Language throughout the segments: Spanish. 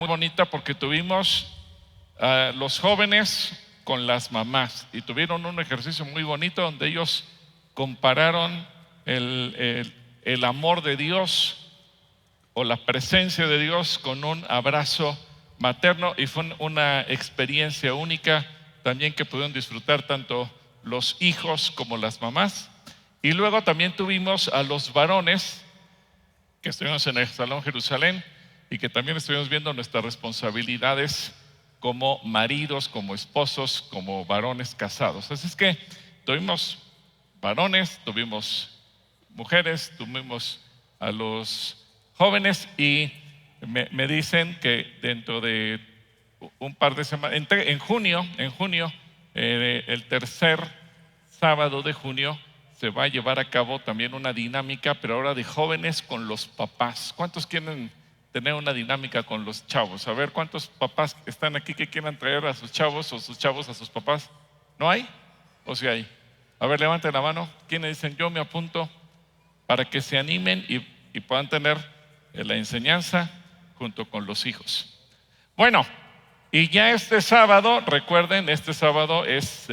muy bonita porque tuvimos a los jóvenes con las mamás y tuvieron un ejercicio muy bonito donde ellos compararon el amor de Dios o la presencia de Dios con un abrazo materno, y fue una experiencia única también que pudieron disfrutar tanto los hijos como las mamás. Y luego también tuvimos a los varones que estuvimos en el Salón Jerusalén y que también estuvimos viendo nuestras responsabilidades como maridos, como esposos, como varones casados. Así es que tuvimos varones, tuvimos mujeres, tuvimos a los jóvenes, y me dicen que dentro de un par de semanas, en junio, el tercer sábado de junio, se va a llevar a cabo también una dinámica, pero ahora de jóvenes con los papás. ¿Cuántos quieren tener una dinámica con los chavos? A ver, ¿cuántos papás están aquí que quieran traer a sus chavos o sus chavos a sus papás? ¿No hay? ¿O sí hay? A ver, levanten la mano. ¿Quiénes dicen yo me apunto? Para que se animen y puedan tener la enseñanza junto con los hijos. Bueno, y ya este sábado, recuerden, este sábado es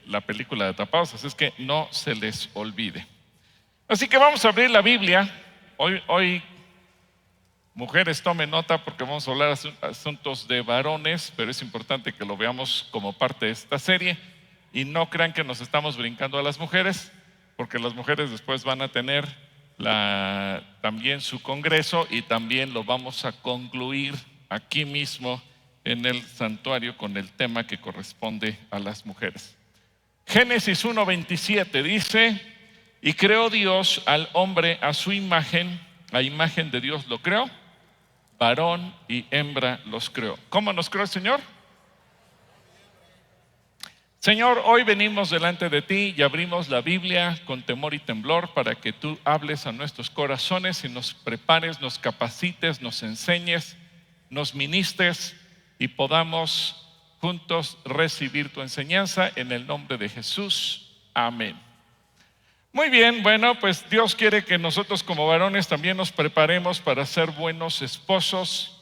la película de Atrapados, así es que no se les olvide. Así que vamos a abrir la Biblia. Hoy mujeres, tomen nota porque vamos a hablar asuntos de varones, pero es importante que lo veamos como parte de esta serie y no crean que nos estamos brincando a las mujeres, porque las mujeres después van a tener también su congreso y también lo vamos a concluir aquí mismo en el santuario con el tema que corresponde a las mujeres. Génesis 1:27 dice: y creó Dios al hombre a su imagen, a imagen de Dios lo creó, varón y hembra los creó. ¿Cómo nos creó el Señor? Señor, hoy venimos delante de ti y abrimos la Biblia con temor y temblor para que tú hables a nuestros corazones y nos prepares, nos capacites, nos enseñes, nos ministres y podamos juntos recibir tu enseñanza en el nombre de Jesús. Amén. Muy bien, bueno, pues Dios quiere que nosotros como varones también nos preparemos para ser buenos esposos.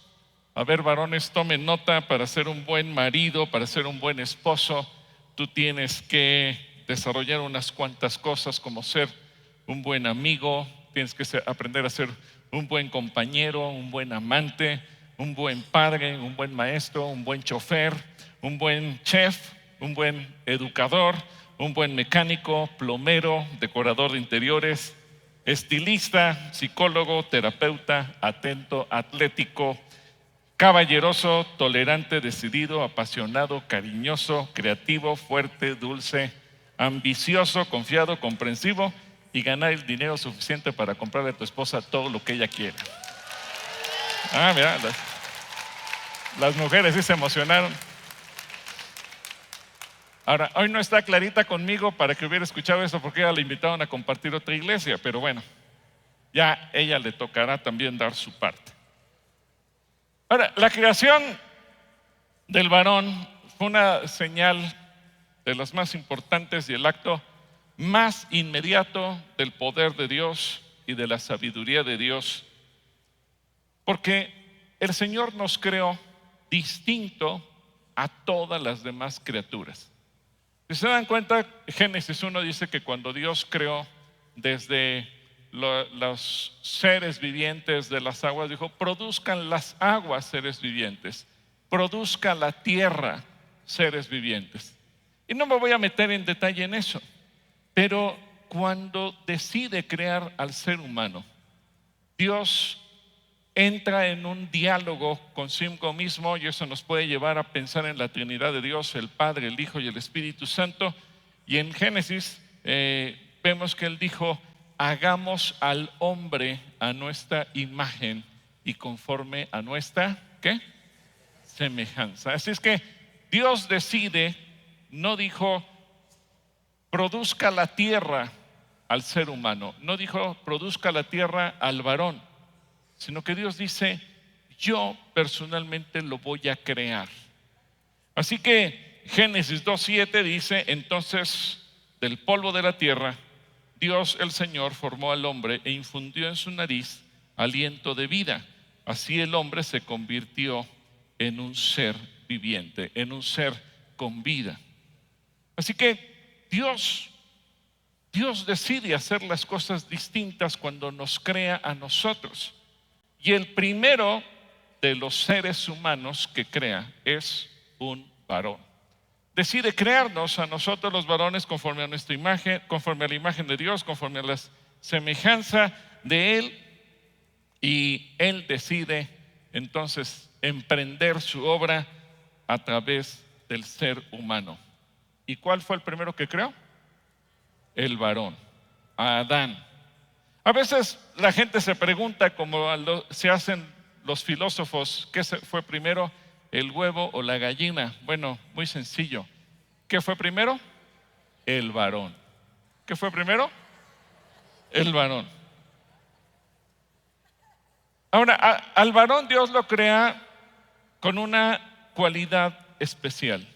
A ver, varones, tomen nota: para ser un buen marido, para ser un buen esposo, tú tienes que desarrollar unas cuantas cosas, como ser un buen amigo, tienes que aprender a ser un buen compañero, un buen amante, un buen padre, un buen maestro, un buen chofer, un buen chef, un buen educador, un buen mecánico, plomero, decorador de interiores, estilista, psicólogo, terapeuta, atento, atlético, caballeroso, tolerante, decidido, apasionado, cariñoso, creativo, fuerte, dulce, ambicioso, confiado, comprensivo y ganar el dinero suficiente para comprarle a tu esposa todo lo que ella quiera. Mira, las mujeres sí se emocionaron. Ahora, hoy no está Clarita conmigo para que hubiera escuchado eso, porque ella le invitaron a compartir otra iglesia, pero bueno, ya ella le tocará también dar su parte. Ahora, la creación del varón fue una señal de las más importantes y el acto más inmediato del poder de Dios y de la sabiduría de Dios, porque el Señor nos creó distinto a todas las demás criaturas. Si se dan cuenta, Génesis 1 dice que cuando Dios creó desde los seres vivientes de las aguas, dijo: produzcan las aguas seres vivientes, produzca la tierra seres vivientes. Y no me voy a meter en detalle en eso, pero cuando decide crear al ser humano, Dios entra en un diálogo consigo mismo, y eso nos puede llevar a pensar en la Trinidad de Dios, el Padre, el Hijo y el Espíritu Santo. Y en Génesis vemos que Él dijo: hagamos al hombre a nuestra imagen y conforme a nuestra, ¿qué? Semejanza. Así es que Dios decide, no dijo produzca la tierra al ser humano, no dijo produzca la tierra al varón, sino que Dios dice: yo personalmente lo voy a crear. Así que Génesis 2:7 dice: entonces del polvo de la tierra Dios el Señor formó al hombre e infundió en su nariz aliento de vida. Así el hombre se convirtió en un ser viviente, en un ser con vida. Así que Dios decide hacer las cosas distintas cuando nos crea a nosotros. Y el primero de los seres humanos que crea es un varón. Decide crearnos a nosotros los varones conforme a nuestra imagen, conforme a la imagen de Dios, conforme a la semejanza de Él. Y Él decide entonces emprender su obra a través del ser humano. ¿Y cuál fue el primero que creó? El varón, a Adán. A veces la gente se pregunta, como se hacen los filósofos, ¿qué fue primero, el huevo o la gallina? Bueno, muy sencillo. ¿Qué fue primero? El varón. ¿Qué fue primero? El varón. Ahora, al varón Dios lo crea con una cualidad especial.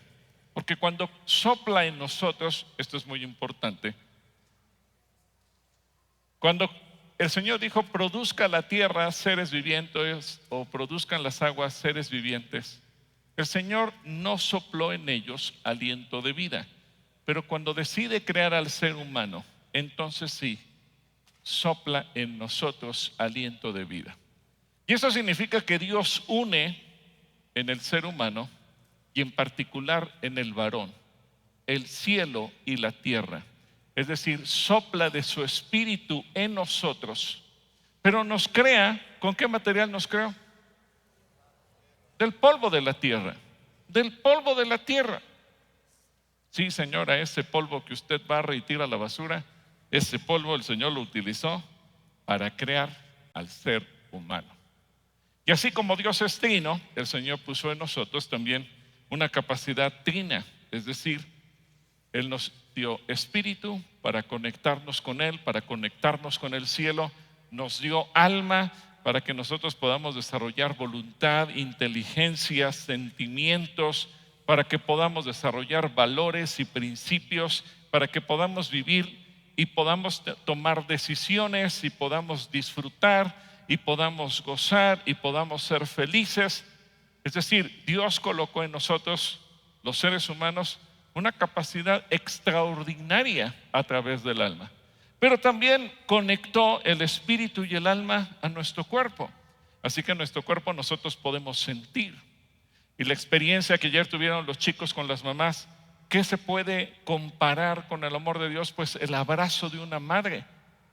Porque cuando sopla en nosotros, esto es muy importante, cuando el Señor dijo, produzca la tierra seres vivientes o produzcan las aguas seres vivientes, el Señor no sopló en ellos aliento de vida. Pero cuando decide crear al ser humano, entonces sí, sopla en nosotros aliento de vida. Y eso significa que Dios une en el ser humano y en particular en el varón, el cielo y la tierra. Es decir, sopla de su espíritu en nosotros, pero nos crea, ¿con qué material nos creó? Del polvo de la tierra, del polvo de la tierra. Sí, señora, ese polvo que usted barre y tira a la basura, ese polvo el Señor lo utilizó para crear al ser humano. Y así como Dios es trino, el Señor puso en nosotros también una capacidad trina, es decir, Él nos dio espíritu para conectarnos con Él, para conectarnos con el cielo, nos dio alma para que nosotros podamos desarrollar voluntad, inteligencia, sentimientos, para que podamos desarrollar valores y principios, para que podamos vivir y podamos tomar decisiones y podamos disfrutar y podamos gozar y podamos ser felices. Es decir, Dios colocó en nosotros, los seres humanos, una capacidad extraordinaria a través del alma. Pero también conectó el espíritu y el alma a nuestro cuerpo. Así que en nuestro cuerpo nosotros podemos sentir. Y la experiencia que ayer tuvieron los chicos con las mamás, ¿qué se puede comparar con el amor de Dios? Pues el abrazo de una madre.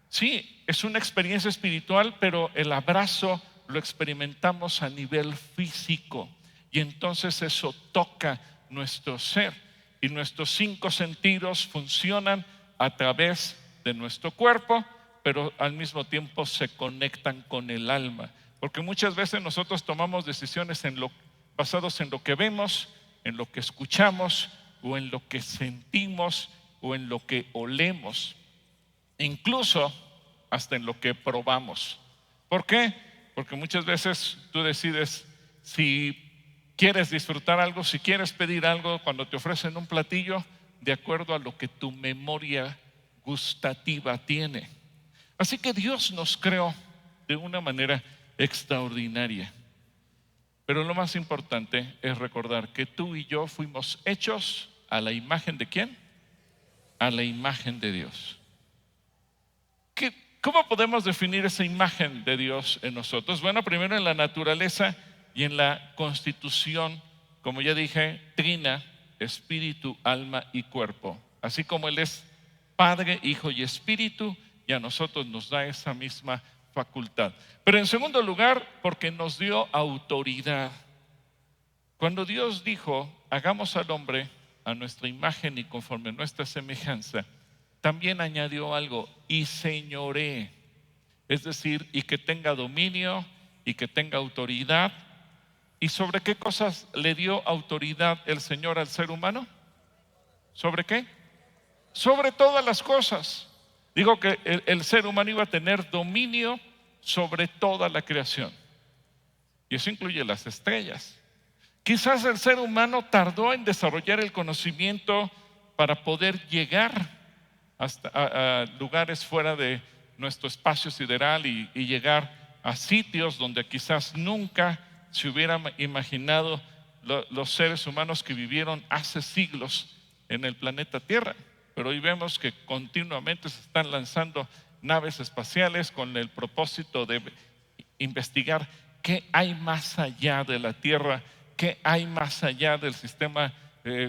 Sí, es una experiencia espiritual, pero el abrazo lo experimentamos a nivel físico. Y entonces eso toca nuestro ser. Y nuestros 5 sentidos funcionan a través de nuestro cuerpo, pero al mismo tiempo se conectan con el alma. Porque muchas veces nosotros tomamos decisiones basados en lo que vemos, en lo que escuchamos, o en lo que sentimos, o en lo que olemos. Incluso hasta en lo que probamos. ¿Por qué? Porque muchas veces tú decides si quieres disfrutar algo, si quieres pedir algo cuando te ofrecen un platillo, de acuerdo a lo que tu memoria gustativa tiene. Así que Dios nos creó de una manera extraordinaria. Pero lo más importante es recordar que tú y yo fuimos hechos a la imagen ¿de quién? A la imagen de Dios. ¿Cómo podemos definir esa imagen de Dios en nosotros? Bueno, primero en la naturaleza y en la constitución, como ya dije, trina, espíritu, alma y cuerpo. Así como Él es Padre, Hijo y Espíritu, y a nosotros nos da esa misma facultad. Pero en segundo lugar, porque nos dio autoridad. Cuando Dios dijo, hagamos al hombre a nuestra imagen y conforme a nuestra semejanza, también añadió algo, y señoree, es decir, y que tenga dominio y que tenga autoridad. ¿Y sobre qué cosas le dio autoridad el Señor al ser humano? ¿Sobre qué? Sobre todas las cosas. Digo que el ser humano iba a tener dominio sobre toda la creación. Y eso incluye las estrellas. Quizás el ser humano tardó en desarrollar el conocimiento para poder llegar hasta a lugares fuera de nuestro espacio sideral y llegar a sitios donde quizás nunca se hubiera imaginado los seres humanos que vivieron hace siglos en el planeta Tierra. Pero hoy vemos que continuamente se están lanzando naves espaciales con el propósito de investigar qué hay más allá de la Tierra, qué hay más allá del sistema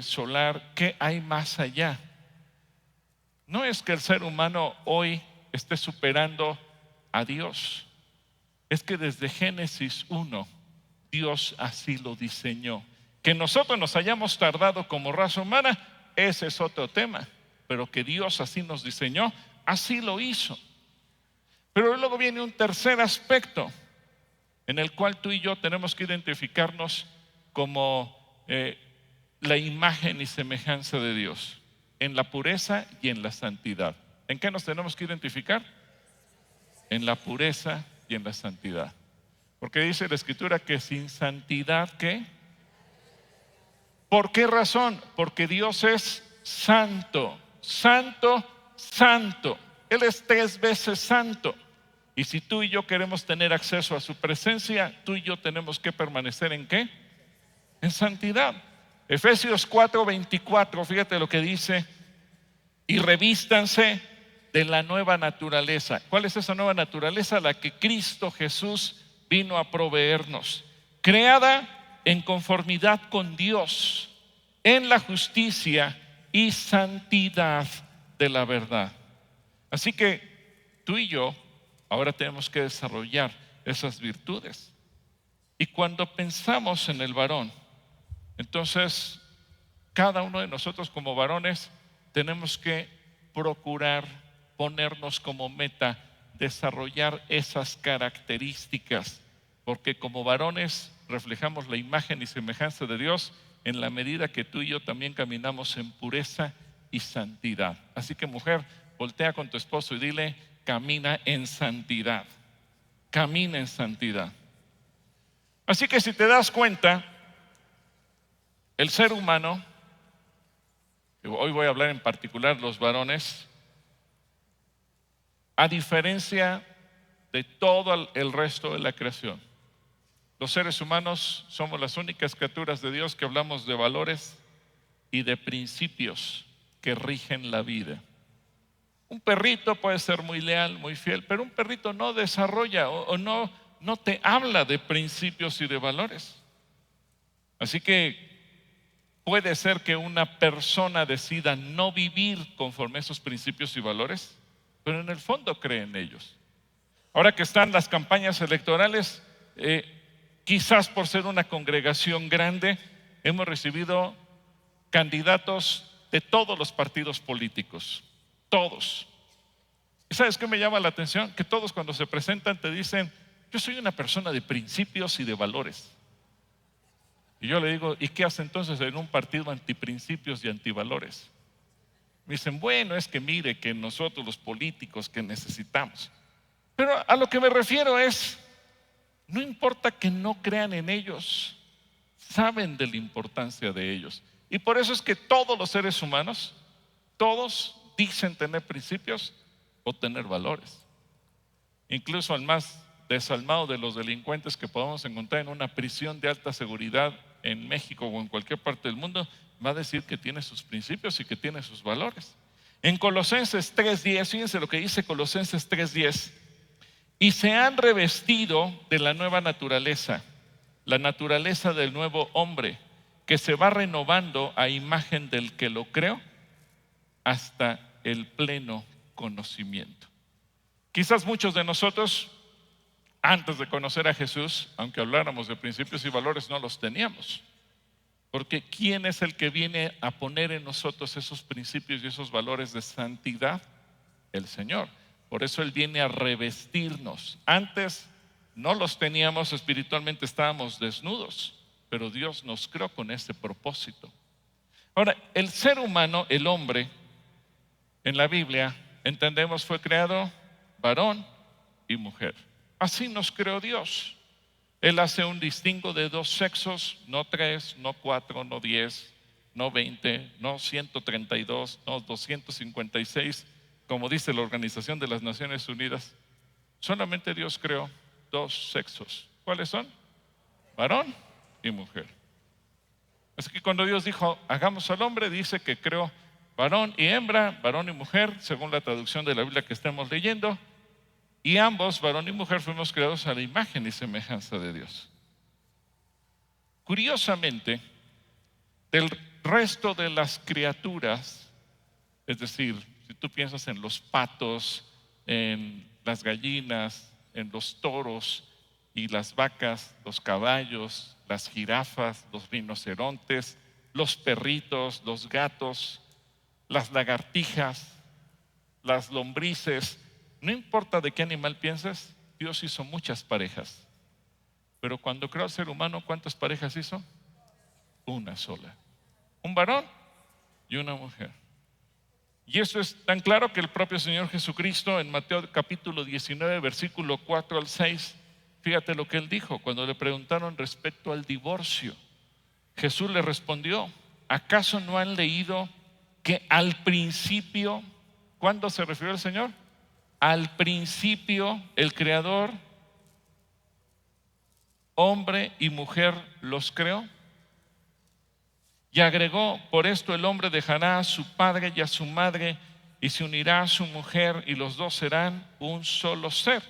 solar, qué hay más allá. No es que el ser humano hoy esté superando a Dios, es que desde Génesis 1 Dios así lo diseñó. Que nosotros nos hayamos tardado como raza humana, ese es otro tema, pero que Dios así nos diseñó, así lo hizo. Pero luego viene un tercer aspecto en el cual tú y yo tenemos que identificarnos como la imagen y semejanza de Dios, en la pureza y en la santidad. ¿En qué nos tenemos que identificar? En la pureza y en la santidad. Porque dice la Escritura que sin santidad, ¿qué? ¿Por qué razón? Porque Dios es santo, santo, santo. Él es 3 veces santo. Y si tú y yo queremos tener acceso a su presencia, tú y yo tenemos que permanecer ¿en qué? En santidad. Efesios 4:24, fíjate lo que dice: y revístanse de la nueva naturaleza. ¿Cuál es esa nueva naturaleza? La que Cristo Jesús vino a proveernos, creada en conformidad con Dios, en la justicia y santidad de la verdad. Así que tú y yo ahora tenemos que desarrollar esas virtudes. Y cuando pensamos en el varón, entonces cada uno de nosotros como varones tenemos que procurar ponernos como meta desarrollar esas características, porque como varones reflejamos la imagen y semejanza de Dios en la medida que tú y yo también caminamos en pureza y santidad. Así que mujer, voltea con tu esposo y dile: camina en santidad, camina en santidad. Así que si te das cuenta, el ser humano, hoy voy a hablar en particular los varones, a diferencia de todo el resto de la creación, los seres humanos somos las únicas criaturas de Dios que hablamos de valores y de principios que rigen la vida. Un perrito puede ser muy leal, muy fiel, pero un perrito no desarrolla o no te habla de principios y de valores. Así que puede ser que una persona decida no vivir conforme a esos principios y valores, pero en el fondo cree en ellos. Ahora que están las campañas electorales, quizás por ser una congregación grande, hemos recibido candidatos de todos los partidos políticos, todos. ¿Y sabes qué me llama la atención? Que todos cuando se presentan te dicen: yo soy una persona de principios y de valores. Y yo le digo: ¿y qué hace entonces en un partido antiprincipios y antivalores? Me dicen: bueno, es que mire que nosotros los políticos que necesitamos. Pero a lo que me refiero es, no importa que no crean en ellos, saben de la importancia de ellos. Y por eso es que todos los seres humanos, todos dicen tener principios o tener valores. Incluso al más desalmado de los delincuentes que podamos encontrar en una prisión de alta seguridad en México o en cualquier parte del mundo, va a decir que tiene sus principios y que tiene sus valores. En Colosenses 3:10, fíjense lo que dice Colosenses 3:10: y se han revestido de la nueva naturaleza, la naturaleza del nuevo hombre, que se va renovando a imagen del que lo creó hasta el pleno conocimiento. Quizás muchos de nosotros, antes de conocer a Jesús, aunque habláramos de principios y valores, no los teníamos. Porque ¿quién es el que viene a poner en nosotros esos principios y esos valores de santidad? El Señor. Por eso Él viene a revestirnos. Antes no los teníamos, espiritualmente estábamos desnudos, pero Dios nos creó con ese propósito. Ahora, el ser humano, el hombre, en la Biblia, entendemos, fue creado varón y mujer. Así nos creó Dios. Él hace un distingo de 2 sexos, no 3, no 4, no 10, no 20, no 132, no 256, como dice la Organización de las Naciones Unidas. Solamente Dios creó 2 sexos. ¿Cuáles son? varón y mujer. Así que cuando Dios dijo, hagamos al hombre, dice que creó varón y hembra, varón y mujer, según la traducción de la Biblia que estamos leyendo, y ambos, varón y mujer, fuimos creados a la imagen y semejanza de Dios. Curiosamente, del resto de las criaturas, es decir, si tú piensas en los patos, en las gallinas, en los toros y las vacas, los caballos, las jirafas, los rinocerontes, los perritos, los gatos, las lagartijas, las lombrices, no importa de qué animal pienses, Dios hizo muchas parejas. Pero cuando creó al ser humano, ¿cuántas parejas hizo? Una sola. Un varón y una mujer. Y eso es tan claro que el propio Señor Jesucristo en Mateo capítulo 19, versículo 4 al 6, fíjate lo que él dijo cuando le preguntaron respecto al divorcio. Jesús le respondió, ¿acaso no han leído que al principio, ¿cuándo se refirió el Señor? Al principio el Creador, hombre y mujer los creó. Y agregó, por esto el hombre dejará a su padre y a su madre y se unirá a su mujer y los dos serán un solo ser.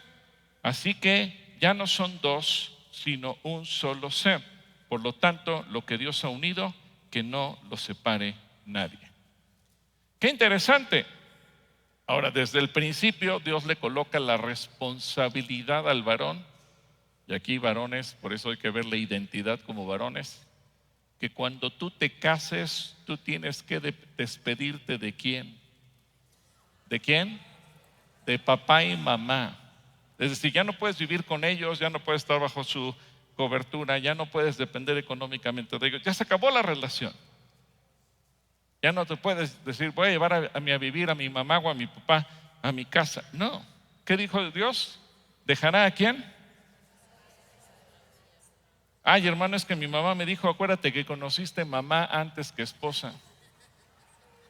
Así que ya no son dos, sino un solo ser. Por lo tanto, lo que Dios ha unido, que no lo separe nadie. Qué interesante. Ahora, desde el principio, Dios le coloca la responsabilidad al varón, y aquí varones, por eso hay que ver la identidad como varones, que cuando tú te cases, tú tienes que despedirte de ¿quién? ¿De quién? De papá y mamá. Es decir, ya no puedes vivir con ellos, ya no puedes estar bajo su cobertura, ya no puedes depender económicamente de ellos. Ya se acabó la relación. Ya no te puedes decir, voy a llevar a vivir a mi mamá o a mi papá a mi casa. No. ¿Qué dijo Dios? ¿Dejará a quién? Ay, hermano, es que mi mamá me dijo, acuérdate que conociste mamá antes que esposa.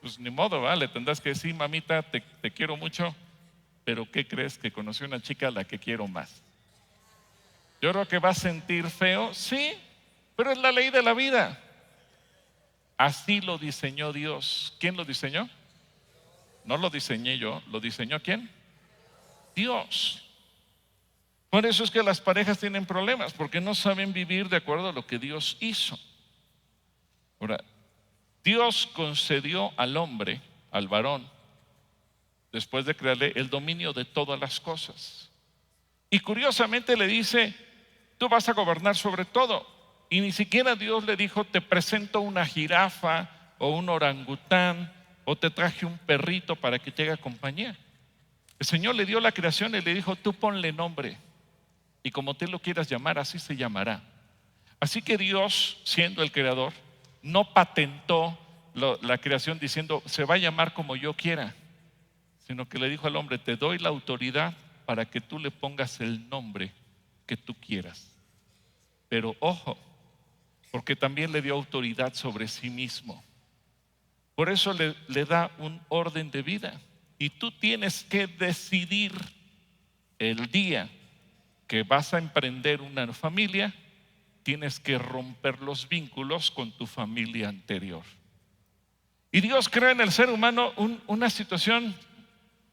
Pues ni modo, ¿va? Le tendrás que decir, mamita, te quiero mucho, pero ¿qué crees? Que conocí una chica a la que quiero más. Yo creo que va a sentir feo, sí, pero es la ley de la vida. Así lo diseñó Dios. ¿Quién lo diseñó? No lo diseñé yo, ¿lo diseñó quién? Dios. Por eso es que las parejas tienen problemas, porque no saben vivir de acuerdo a lo que Dios hizo. Ahora, Dios concedió al hombre, al varón, después de crearle el dominio de todas las cosas. Y curiosamente le dice, tú vas a gobernar sobre todo. Y ni siquiera Dios le dijo, te presento una jirafa o un orangután o te traje un perrito para que te haga compañía. El Señor le dio la creación y le dijo, tú ponle nombre. Y como te lo quieras llamar, así se llamará. Así que Dios, siendo el creador, no patentó la creación diciendo, se va a llamar como yo quiera, sino que le dijo al hombre, te doy la autoridad para que tú le pongas el nombre que tú quieras. Pero ojo, porque también le dio autoridad sobre sí mismo. Por eso le da un orden de vida. Y tú tienes que decidir el día que vas a emprender una familia, tienes que romper los vínculos con tu familia anterior. Y Dios crea en el ser humano una situación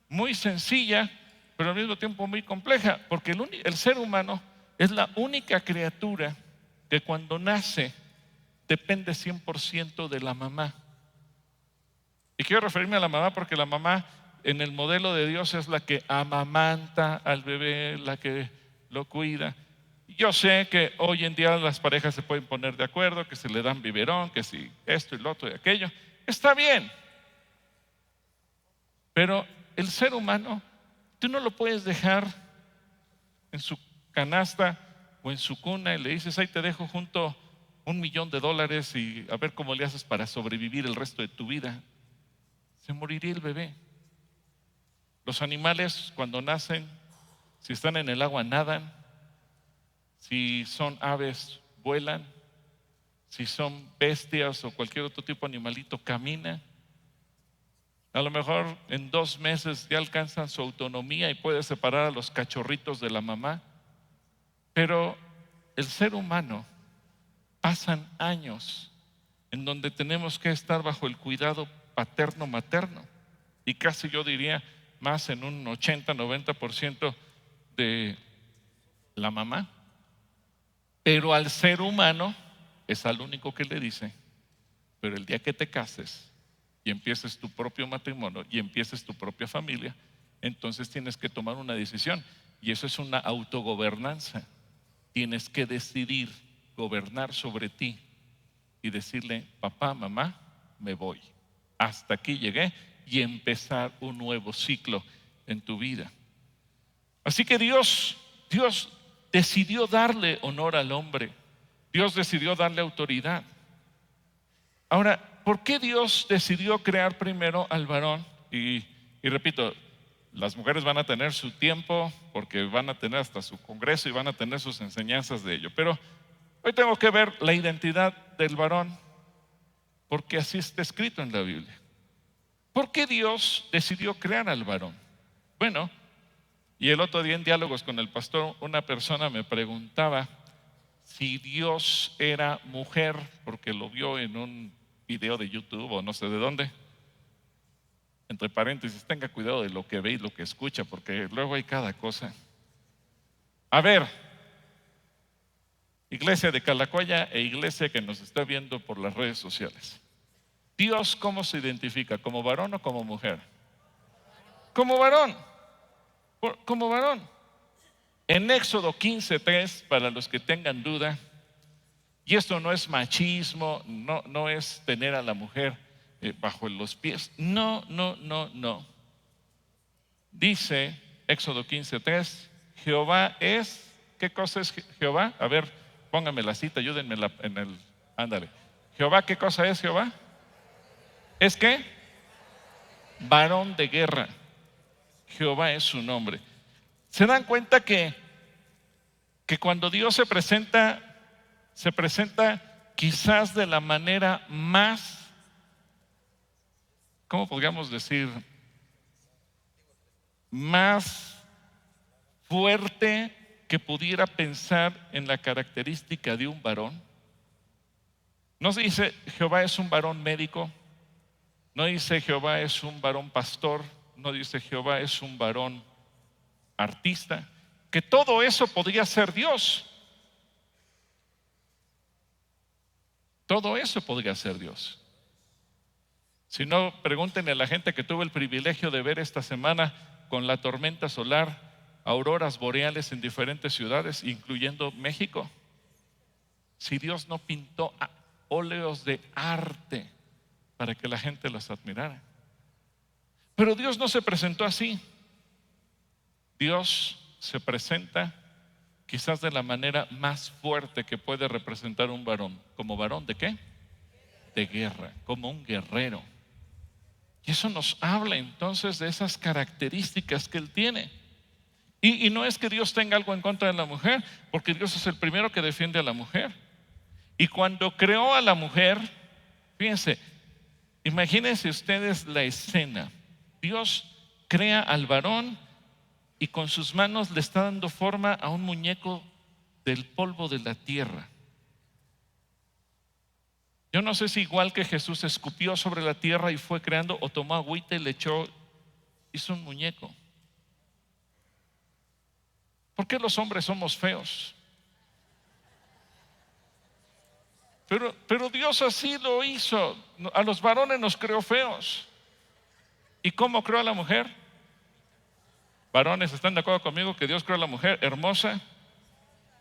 muy sencilla, pero al mismo tiempo muy compleja, porque el ser humano es la única criatura que cuando nace depende 100% de la mamá. Y quiero referirme a la mamá porque la mamá en el modelo de Dios es la que amamanta al bebé, la que lo cuida. Yo sé que hoy en día las parejas se pueden poner de acuerdo, que se le dan biberón, que si esto y lo otro y aquello. Está bien. Pero el ser humano, tú no lo puedes dejar en su canasta o en su cuna y le dices, ahí te dejo junto $1,000,000 y a ver cómo le haces para sobrevivir el resto de tu vida. Se moriría el bebé. Los animales cuando nacen, si están en el agua nadan, si son aves vuelan, si son bestias o cualquier otro tipo de animalito camina. A lo mejor en 2 meses ya alcanzan su autonomía y puede separar a los cachorritos de la mamá. Pero el ser humano pasan años en donde tenemos que estar bajo el cuidado paterno-materno. Y casi yo diría más en un 80-90% de la mamá. Pero al ser humano es al único que le dice, pero el día que te cases y empieces tu propio matrimonio y empieces tu propia familia, entonces tienes que tomar una decisión. Y eso es una autogobernanza. Tienes que decidir gobernar sobre ti y decirle, papá, mamá, me voy. Hasta aquí llegué, y empezar un nuevo ciclo en tu vida. Así que Dios decidió darle honor al hombre. Dios decidió darle autoridad. Ahora, ¿por qué Dios decidió crear primero al varón? Y repito, las mujeres van a tener su tiempo porque van a tener hasta su congreso y van a tener sus enseñanzas de ello. Pero hoy tengo que ver la identidad del varón, porque así está escrito en la Biblia. ¿Por qué Dios decidió crear al varón? Bueno, y el otro día en diálogos con el pastor, una persona me preguntaba si Dios era mujer, porque lo vio en un video de YouTube o no sé de dónde. Entre paréntesis, tenga cuidado de lo que ve y lo que escucha, porque luego hay cada cosa. A ver, iglesia de Calacoya e iglesia que nos está viendo por las redes sociales. ¿Dios cómo se identifica? ¿Como varón o como mujer? Como varón. Como varón. En Éxodo 15:3, para los que tengan duda, y esto no es machismo, no es tener a la mujer bajo los pies. No. Dice Éxodo 15:3, Jehová es, ¿qué cosa es Jehová? A ver, pónganme la cita, ayúdenme en el, ándale. Jehová, ¿qué cosa es Jehová? ¿Es qué? Varón de guerra. Jehová es su nombre. ¿Se dan cuenta que cuando Dios se presenta quizás de la manera más, ¿cómo podríamos decir? Más fuerte que pudiera pensar en la característica de un varón? No se dice Jehová es un varón médico, no dice Jehová es un varón pastor, no dice Jehová es un varón artista, que todo eso podría ser Dios. Todo eso podría ser Dios. Si no, pregúntenle a la gente que tuvo el privilegio de ver esta semana con la tormenta solar, auroras boreales en diferentes ciudades, incluyendo México. Si Dios no pintó óleos de arte para que la gente los admirara. Pero Dios no se presentó así. Dios se presenta quizás de la manera más fuerte que puede representar un varón. ¿Como varón de qué? De guerra, como un guerrero. Y eso nos habla entonces de esas características que Él tiene. Y no es que Dios tenga algo en contra de la mujer, porque Dios es el primero que defiende a la mujer. Y cuando creó a la mujer, fíjense, imagínense ustedes la escena. Dios crea al varón y con sus manos le está dando forma a un muñeco del polvo de la tierra. Yo no sé si igual que Jesús escupió sobre la tierra y fue creando, o tomó agüita y le echó, hizo un muñeco. ¿Por qué los hombres somos feos? Pero Dios así lo hizo. A los varones nos creó feos. ¿Y cómo creó a la mujer? Varones, ¿están de acuerdo conmigo que Dios creó a la mujer hermosa?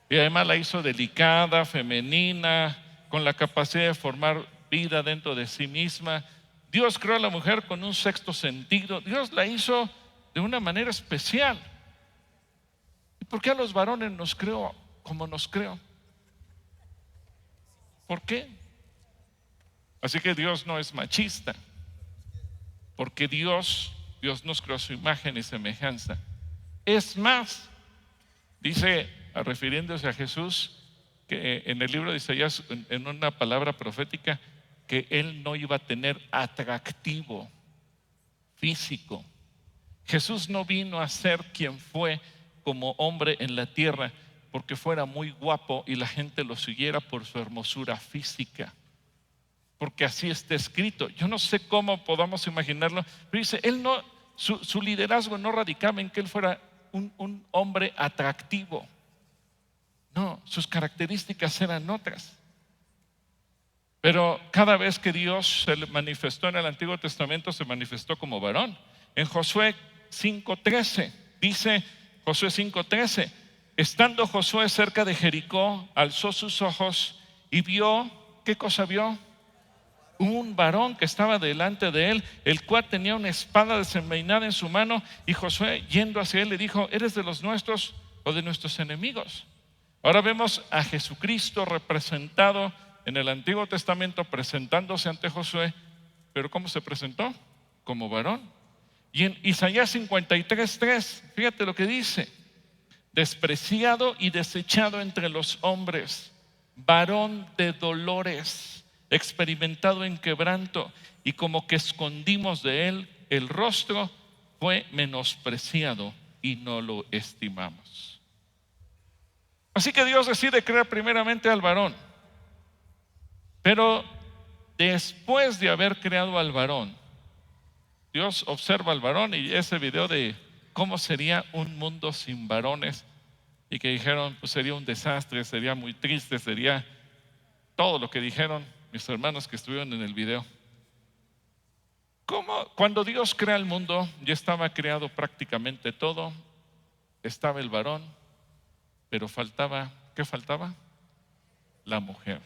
Y además la hizo delicada, femenina, con la capacidad de formar vida dentro de sí misma. Dios creó a la mujer con un sexto sentido. Dios la hizo de una manera especial. ¿Y por qué a los varones nos creó como nos creó? ¿Por qué? Así que Dios no es machista, porque Dios nos creó a su imagen y semejanza. Es más, dice, refiriéndose a Jesús, que en el libro de Isaías, en una palabra profética, que Él no iba a tener atractivo físico. Jesús no vino a ser quien fue como hombre en la tierra porque fuera muy guapo y la gente lo siguiera por su hermosura física, porque así está escrito. Yo no sé cómo podamos imaginarlo, pero dice, él no, su liderazgo no radicaba en que él fuera un hombre atractivo. No, sus características eran otras. Pero cada vez que Dios se le manifestó en el Antiguo Testamento, se manifestó como varón. En Josué 5:13, dice Josué 5:13, estando Josué cerca de Jericó, alzó sus ojos y vio, ¿qué cosa vio? Un varón que estaba delante de él, el cual tenía una espada desenvainada en su mano, y Josué, yendo hacia él, le dijo, ¿eres de los nuestros o de nuestros enemigos? Ahora vemos a Jesucristo representado en el Antiguo Testamento, presentándose ante Josué, pero ¿cómo se presentó? Como varón. Y en Isaías 53:3, fíjate lo que dice, despreciado y desechado entre los hombres, varón de dolores, experimentado en quebranto, y como que escondimos de él el rostro, fue menospreciado y no lo estimamos. Así que Dios decide crear primeramente al varón, pero después de haber creado al varón, Dios observa al varón, y ese video de cómo sería un mundo sin varones, y que dijeron, pues sería un desastre, sería muy triste, sería todo lo que dijeron mis hermanos que estuvieron en el video. Cuando Dios crea el mundo, ya estaba creado prácticamente todo, estaba el varón, pero faltaba, ¿qué faltaba? La mujer.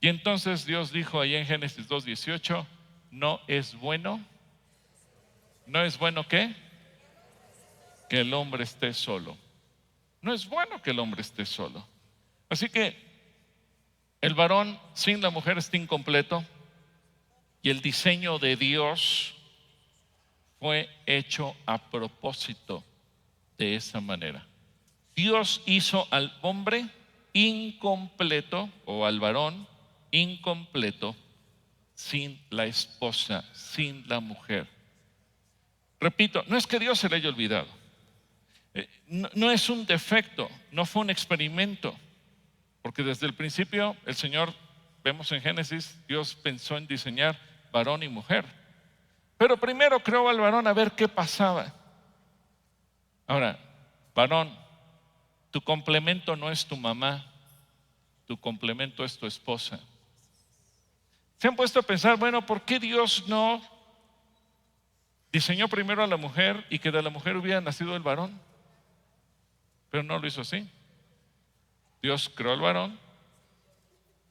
Y entonces Dios dijo ahí en Génesis 2:18, no es bueno ¿qué? Que el hombre esté solo. No es bueno que el hombre esté solo. Así que el varón sin la mujer está incompleto, y el diseño de Dios fue hecho a propósito de esa manera. Dios hizo al hombre incompleto, o al varón incompleto, sin la esposa, sin la mujer. Repito, no es que Dios se le haya olvidado, no es un defecto, no fue un experimento, porque desde el principio el Señor, vemos en Génesis, Dios pensó en diseñar varón y mujer, pero primero creó al varón a ver qué pasaba. Ahora, varón, tu complemento no es tu mamá, tu complemento es tu esposa. ¿Se han puesto a pensar, bueno, por qué Dios no diseñó primero a la mujer y que de la mujer hubiera nacido el varón? Pero no lo hizo así. Dios creó al varón,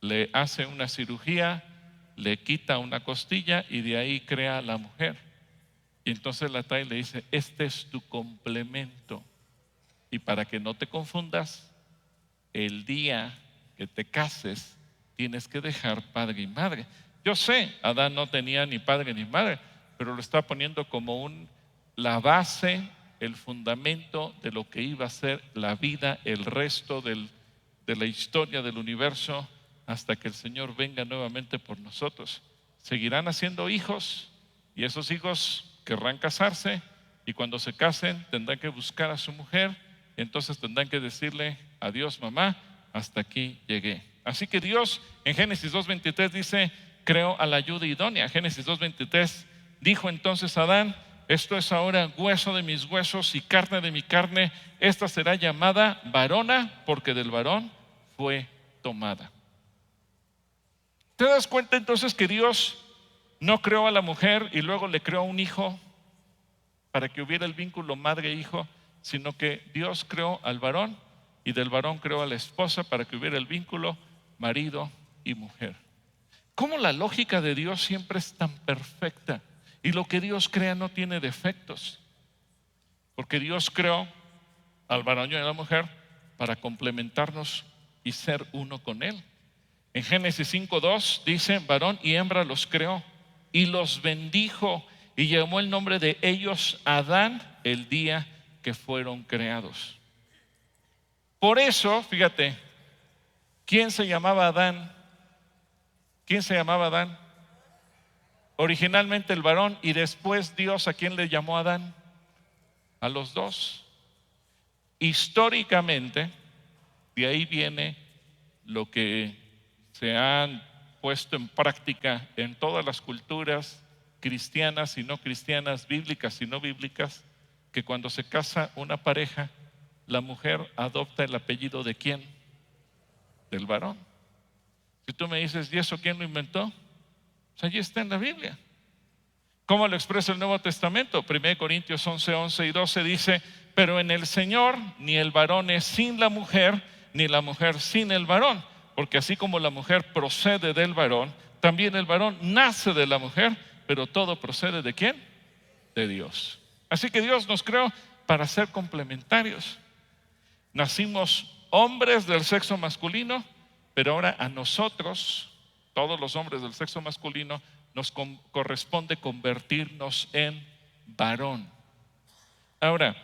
le hace una cirugía, le quita una costilla y de ahí crea a la mujer. Y entonces la trae y le dice, este es tu complemento. Y para que no te confundas, el día que te cases tienes que dejar padre y madre. Yo sé, Adán no tenía ni padre ni madre, pero lo está poniendo como la base, el fundamento de lo que iba a ser la vida, el resto de la historia del universo, hasta que el Señor venga nuevamente por nosotros. Seguirán haciendo hijos, y esos hijos querrán casarse, y cuando se casen tendrán que buscar a su mujer, y entonces tendrán que decirle, adiós mamá, hasta aquí llegué. Así que Dios en Génesis 2:23 dice, creó a la ayuda idónea. Génesis 2:23 dijo entonces a Adán, esto es ahora hueso de mis huesos y carne de mi carne, esta será llamada varona, porque del varón fue tomada. ¿Te das cuenta entonces que Dios no creó a la mujer y luego le creó un hijo para que hubiera el vínculo madre-hijo, sino que Dios creó al varón y del varón creó a la esposa para que hubiera el vínculo marido y mujer? ¿Cómo la lógica de Dios siempre es tan perfecta y lo que Dios crea no tiene defectos? Porque Dios creó al varón y a la mujer para complementarnos y ser uno con Él. En Génesis 5:2 dice, varón y hembra los creó y los bendijo y llamó el nombre de ellos Adán el día que fueron creados. Por eso, fíjate, ¿quién se llamaba Adán? ¿Quién se llamaba Adán? Originalmente el varón, y después Dios, ¿a quién le llamó Adán? A los dos. Históricamente, De ahí viene lo que se han puesto en práctica en todas las culturas cristianas y no cristianas, bíblicas y no bíblicas, que cuando se casa una pareja, la mujer adopta el apellido ¿de quién? Del varón. Si tú me dices, ¿y eso quién lo inventó? Pues allí está en la Biblia. ¿Cómo lo expresa el Nuevo Testamento? 1 Corintios 11, 11 y 12 dice: pero en el Señor ni el varón es sin la mujer, ni la mujer sin el varón, porque así como la mujer procede del varón, también el varón nace de la mujer, pero todo procede ¿de quién? De Dios. Así que Dios nos creó para ser complementarios. Nacimos hombres del sexo masculino, pero ahora a nosotros, todos los hombres del sexo masculino, nos corresponde convertirnos en varón. Ahora,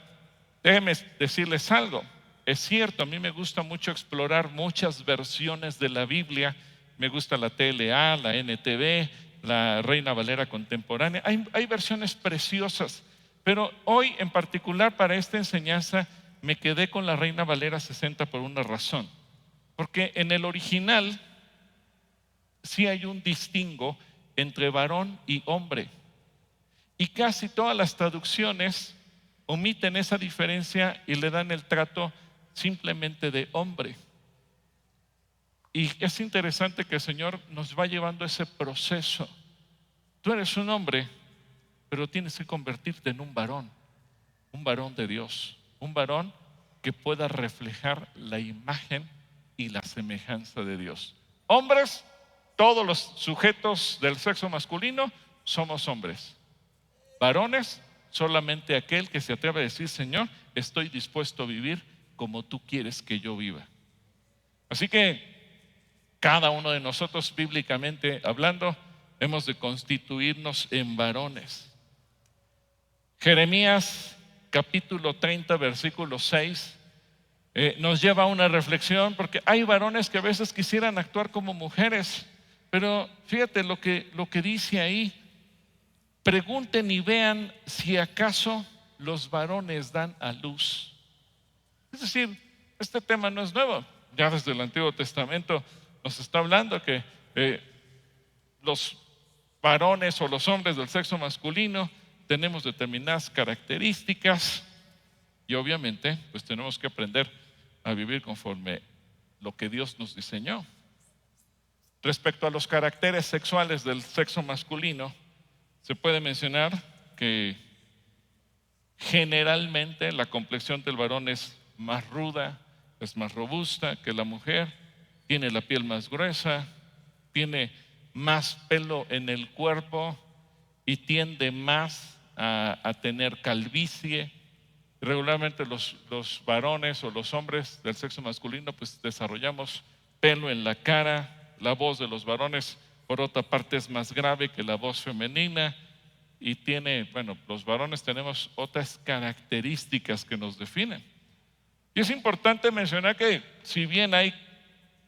déjenme decirles algo. Es cierto, a mí me gusta mucho explorar muchas versiones de la Biblia. Me gusta la TLA, la NTV, la Reina Valera contemporánea. Hay versiones preciosas, pero hoy en particular para esta enseñanza me quedé con la Reina Valera 60 por una razón. Porque en el original sí hay un distingo entre varón y hombre. Y casi todas las traducciones omiten esa diferencia y le dan el trato simplemente de hombre. Y es interesante que el Señor nos va llevando ese proceso. Tú eres un hombre, pero tienes que convertirte en un varón de Dios, un varón que pueda reflejar la imagen y la semejanza de Dios. Hombres, todos los sujetos del sexo masculino somos hombres. Varones, solamente aquel que se atreve a decir: Señor, estoy dispuesto a vivir como tú quieres que yo viva. Así que cada uno de nosotros, bíblicamente hablando, hemos de constituirnos en varones. Jeremías capítulo 30, versículo 6 nos lleva a una reflexión, porque hay varones que a veces quisieran actuar como mujeres, pero fíjate lo que dice ahí: pregunten y vean si acaso los varones dan a luz. Es decir, este tema no es nuevo. Ya desde el Antiguo Testamento nos está hablando que los varones o los hombres del sexo masculino tenemos determinadas características y obviamente pues tenemos que aprender a vivir conforme lo que Dios nos diseñó. Respecto a los caracteres sexuales del sexo masculino, se puede mencionar que generalmente la complexión del varón es más ruda, es más robusta que la mujer, tiene la piel más gruesa, tiene más pelo en el cuerpo y tiende más a tener calvicie. Regularmente los varones o los hombres del sexo masculino pues desarrollamos pelo en la cara. La voz de los varones, por otra parte, es más grave que la voz femenina y los varones tenemos otras características que nos definen. Y es importante mencionar que si bien hay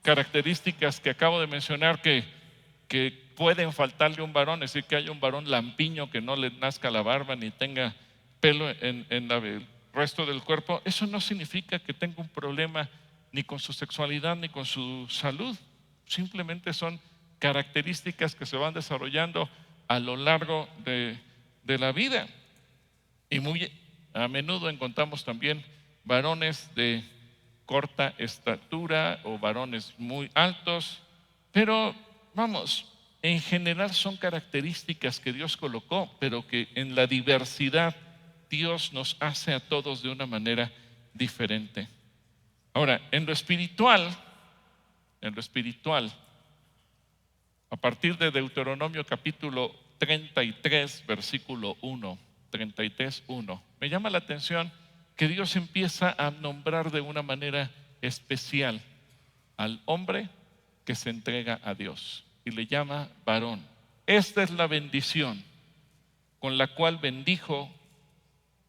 características que acabo de mencionar que pueden faltarle a un varón, es decir, que haya un varón lampiño que no le nazca la barba ni tenga pelo en el resto del cuerpo, eso no significa que tenga un problema ni con su sexualidad ni con su salud. Simplemente son características que se van desarrollando a lo largo de la vida. Y muy a menudo encontramos también varones de corta estatura o varones muy altos, pero en general son características que Dios colocó, pero que en la diversidad Dios nos hace a todos de una manera diferente. Ahora, en lo espiritual, a partir de Deuteronomio capítulo 33, versículo 1, 33, 1, me llama la atención que Dios empieza a nombrar de una manera especial al hombre que se entrega a Dios y le llama varón. Esta es la bendición con la cual bendijo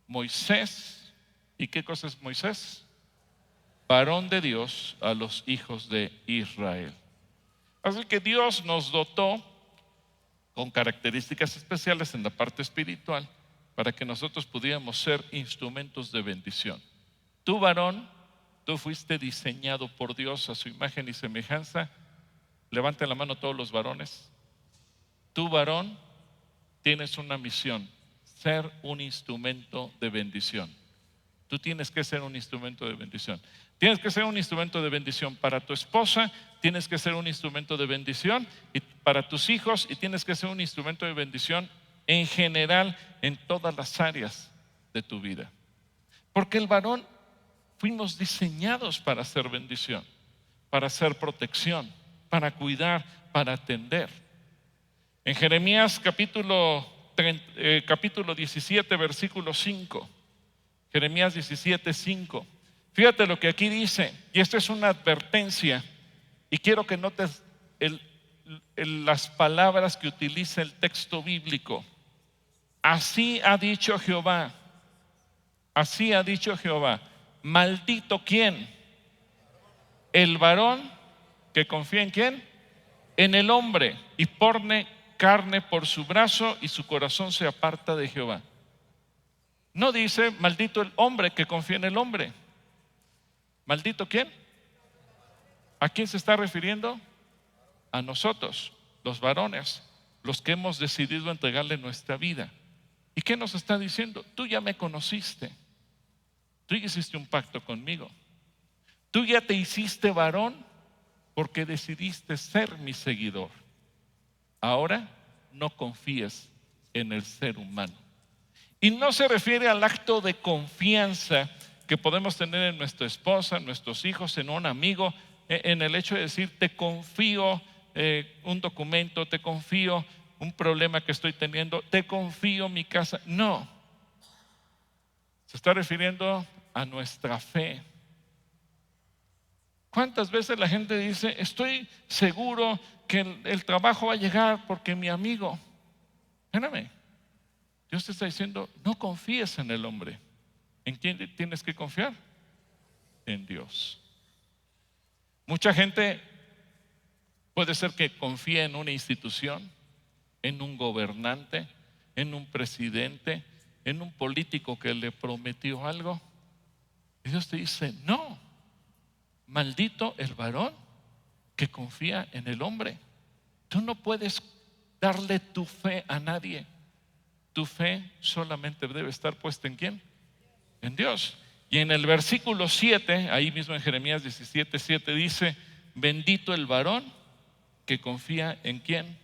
Moisés. ¿Y qué cosa es Moisés? Varón de Dios a los hijos de Israel. Así que Dios nos dotó con características especiales en la parte espiritual para que nosotros pudiéramos ser instrumentos de bendición. Tú, varón, tú fuiste diseñado por Dios a su imagen y semejanza. Levanten la mano todos los varones. Tú, varón, tienes una misión: ser un instrumento de bendición. Tú tienes que ser un instrumento de bendición. Tienes que ser un instrumento de bendición para tu esposa, tienes que ser un instrumento de bendición y para tus hijos, y tienes que ser un instrumento de bendición en general en todas las áreas de tu vida. Porque el varón fuimos diseñados para hacer bendición, para hacer protección, para cuidar, para atender. En Jeremías capítulo 17, versículo 5. Jeremías 17, 5. Fíjate lo que aquí dice, y esta es una advertencia, y quiero que notes las palabras que utiliza el texto bíblico. Así ha dicho Jehová, así ha dicho Jehová, maldito ¿quién? El varón que confía en ¿quién? En el hombre, y pone carne por su brazo y su corazón se aparta de Jehová. No dice maldito el hombre que confía en el hombre. ¿Maldito quién? ¿A quién se está refiriendo? A nosotros, los varones, los que hemos decidido entregarle nuestra vida. ¿Y qué nos está diciendo? Tú ya me conociste, tú ya hiciste un pacto conmigo, tú ya te hiciste varón porque decidiste ser mi seguidor. Ahora no confíes en el ser humano. Y no se refiere al acto de confianza que podemos tener en nuestra esposa, en nuestros hijos, en un amigo, en el hecho de decir te confío un documento, te confío un problema que estoy teniendo, te confío mi casa. No, se está refiriendo a nuestra fe. ¿Cuántas veces la gente dice estoy seguro que el trabajo va a llegar porque mi amigo? Espérame, Dios te está diciendo no confíes en el hombre. ¿En quién tienes que confiar? En Dios. Mucha gente puede ser que confíe en una institución, en un gobernante, en un presidente, en un político que le prometió algo. Y Dios te dice, no, maldito el varón que confía en el hombre. Tú no puedes darle tu fe a nadie. Tu fe solamente debe estar puesta ¿en quién? En Dios. Y en el versículo 7, ahí mismo en Jeremías 17, 7 dice, bendito el varón que confía ¿en quién?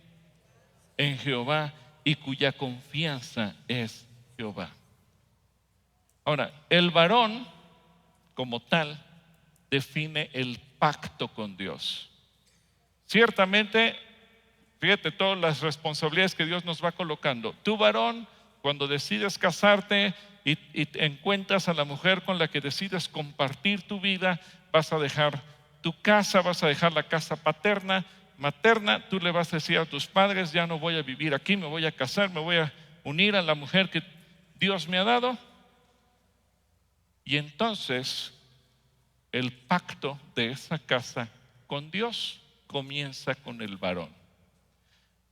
En Jehová, y cuya confianza es Jehová. Ahora, el varón como tal define el pacto con Dios. Ciertamente, fíjate todas las responsabilidades que Dios nos va colocando. Tú, varón, cuando decides casarte y encuentras a la mujer con la que decides compartir tu vida, vas a dejar tu casa, vas a dejar la casa paterna, materna, tú le vas a decir a tus padres, ya no voy a vivir aquí, me voy a casar, me voy a unir a la mujer que Dios me ha dado. Y entonces el pacto de esa casa con Dios comienza con el varón.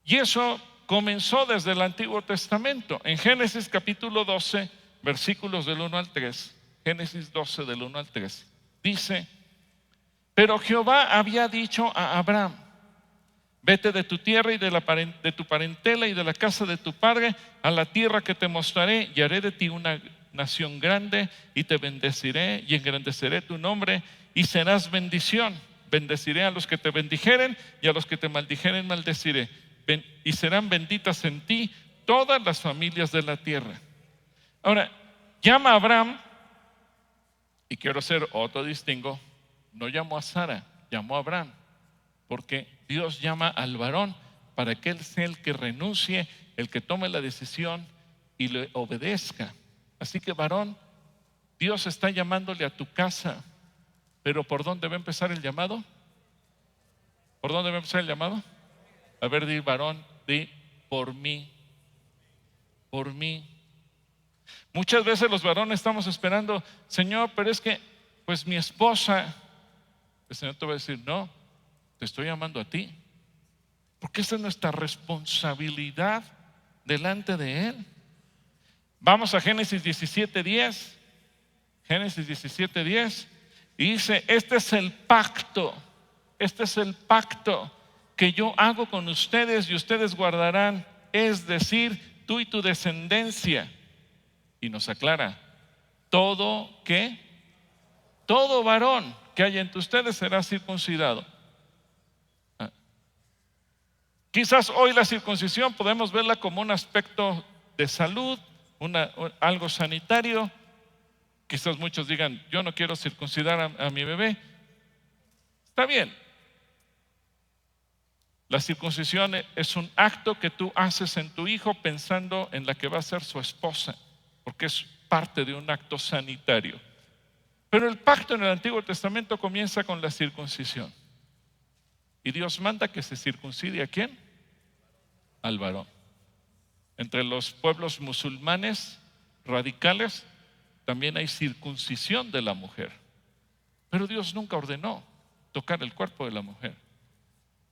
Y eso comenzó desde el Antiguo Testamento. En Génesis capítulo 12, versículos del 1 al 3, Génesis 12 del 1 al 3, dice, pero Jehová había dicho a Abraham, vete de tu tierra y de tu parentela y de la casa de tu padre a la tierra que te mostraré, y haré de ti una nación grande, y te bendeciré y engrandeceré tu nombre, y serás bendición. Bendeciré a los que te bendijeren, y a los que te maldijeren maldeciré, y serán benditas en ti todas las familias de la tierra. Ahora, llama a Abraham, y quiero hacer otro distingo, no llamó a Sara, llamó a Abraham, porque Dios llama al varón para que él sea el que renuncie, el que tome la decisión y le obedezca. Así que varón, Dios está llamándole a tu casa, pero ¿por dónde va a empezar el llamado? ¿Por dónde va a empezar el llamado? A ver, di varón, di por mí, por mí. Muchas veces los varones estamos esperando, Señor, pero es que pues mi esposa, el Señor te va a decir, no, te estoy llamando a ti, porque esa es nuestra responsabilidad delante de Él. Vamos a Génesis 17:10. Génesis 17:10. Y dice, este es el pacto que yo hago con ustedes y ustedes guardarán, es decir, tú y tu descendencia. Y nos aclara, todo varón que haya entre ustedes será circuncidado. Quizás hoy la circuncisión podemos verla como un aspecto de salud, algo sanitario. Quizás muchos digan, yo no quiero circuncidar a mi bebé. Está bien. La circuncisión es un acto que tú haces en tu hijo pensando en la que va a ser su esposa, porque es parte de un acto sanitario. Pero el pacto en el Antiguo Testamento comienza con la circuncisión. Y Dios manda que se circuncide ¿a quién? Al varón. Entre los pueblos musulmanes radicales también hay circuncisión de la mujer. Pero Dios nunca ordenó tocar el cuerpo de la mujer.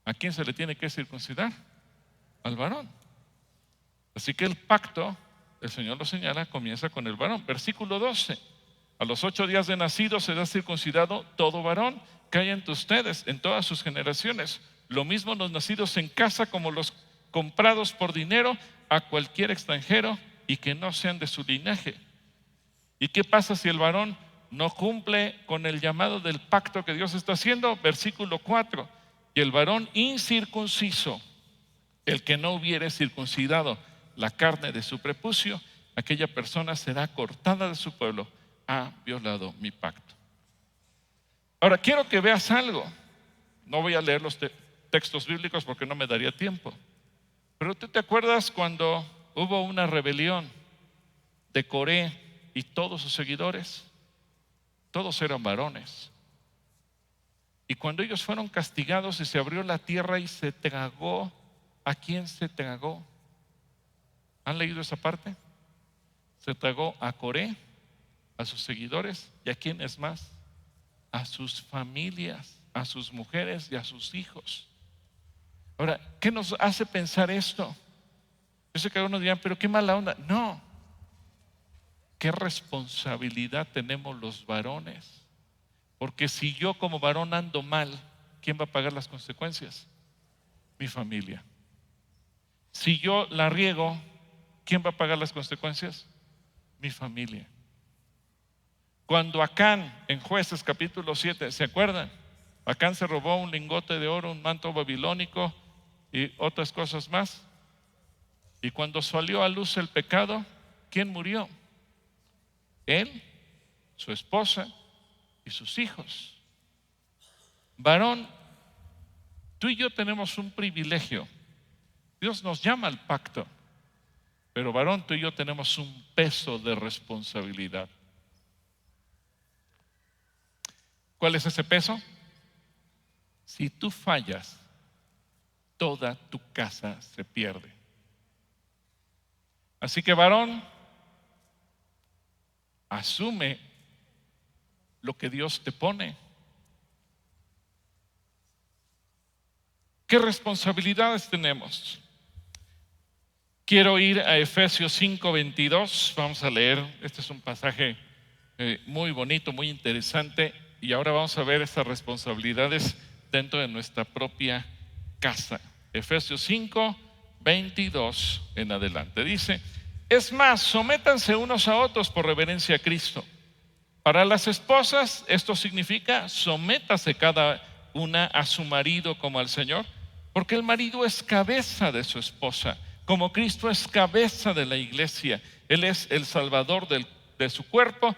¿A quién se le tiene que circuncidar? Al varón. Así que el pacto, el Señor lo señala, comienza con el varón. Versículo 12. A los 8 días de nacido será circuncidado todo varón que haya entre ustedes en todas sus generaciones. Lo mismo los nacidos en casa como los comprados por dinero a cualquier extranjero y que no sean de su linaje. ¿Y qué pasa si el varón no cumple con el llamado del pacto que Dios está haciendo? Versículo 4. Y el varón incircunciso, el que no hubiere circuncidado la carne de su prepucio, aquella persona será cortada de su pueblo, ha violado mi pacto. Ahora quiero que veas algo. No voy a leer los textos bíblicos porque no me daría tiempo. Pero ¿tú te acuerdas cuando hubo una rebelión de Coré y todos sus seguidores? Todos eran varones. Y cuando ellos fueron castigados y se abrió la tierra y se tragó, ¿a quién se tragó? ¿Han leído esa parte? Se tragó a Coré, a sus seguidores, ¿y a quiénes más? A sus familias, a sus mujeres y a sus hijos. Ahora, ¿qué nos hace pensar esto? Yo sé que algunos dirán, pero qué mala onda. No. ¿Qué responsabilidad tenemos los varones? Porque si yo como varón ando mal, ¿quién va a pagar las consecuencias? Mi familia. Si yo la riego, ¿quién va a pagar las consecuencias? Mi familia. Cuando Acán, en Jueces capítulo 7, ¿se acuerdan? Acán se robó un lingote de oro, un manto babilónico y otras cosas más. Y cuando salió a luz el pecado, ¿quién murió? Él, su esposa y sus hijos. Varón, tú y yo tenemos un privilegio. Dios nos llama al pacto, pero varón, tú y yo tenemos un peso de responsabilidad. ¿Cuál es ese peso? Si tú fallas, toda tu casa se pierde. Así que varón, asume lo que Dios te pone. ¿Qué responsabilidades tenemos? Quiero ir a Efesios 5:22. Vamos a leer. Este es un pasaje muy bonito, muy interesante. Y ahora vamos a ver estas responsabilidades dentro de nuestra propia casa. Efesios 5:22 en adelante. Dice, es más, sométanse unos a otros por reverencia a Cristo. Para las esposas esto significa sométase cada una a su marido como al Señor, porque el marido es cabeza de su esposa, como Cristo es cabeza de la iglesia. Él es el salvador de su cuerpo,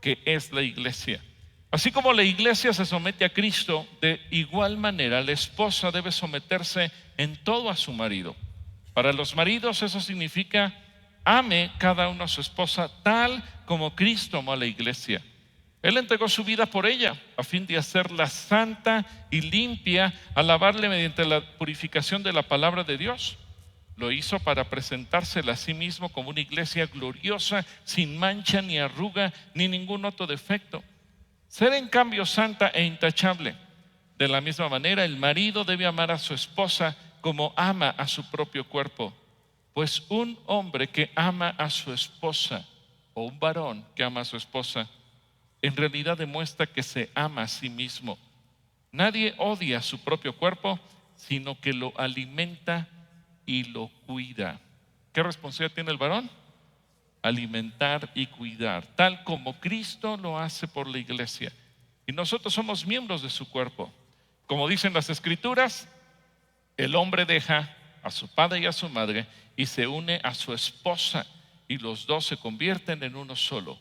que es la iglesia. Así como la iglesia se somete a Cristo, de igual manera la esposa debe someterse en todo a su marido. Para los maridos eso significa ame cada uno a su esposa tal como Cristo amó a la iglesia. Él entregó su vida por ella a fin de hacerla santa y limpia, al lavarle mediante la purificación de la palabra de Dios. Lo hizo para presentársela a sí mismo como una iglesia gloriosa, sin mancha ni arruga ni ningún otro defecto. Ser en cambio santa e intachable. De la misma manera, el marido debe amar a su esposa como ama a su propio cuerpo. Pues un hombre que ama a su esposa, o un varón que ama a su esposa, en realidad demuestra que se ama a sí mismo. Nadie odia su propio cuerpo, sino que lo alimenta y lo cuida. ¿Qué responsabilidad tiene el varón? Alimentar y cuidar, tal como Cristo lo hace por la iglesia. Y nosotros somos miembros de su cuerpo. Como dicen las Escrituras, el hombre deja a su padre y a su madre y se une a su esposa, y los dos se convierten en uno solo.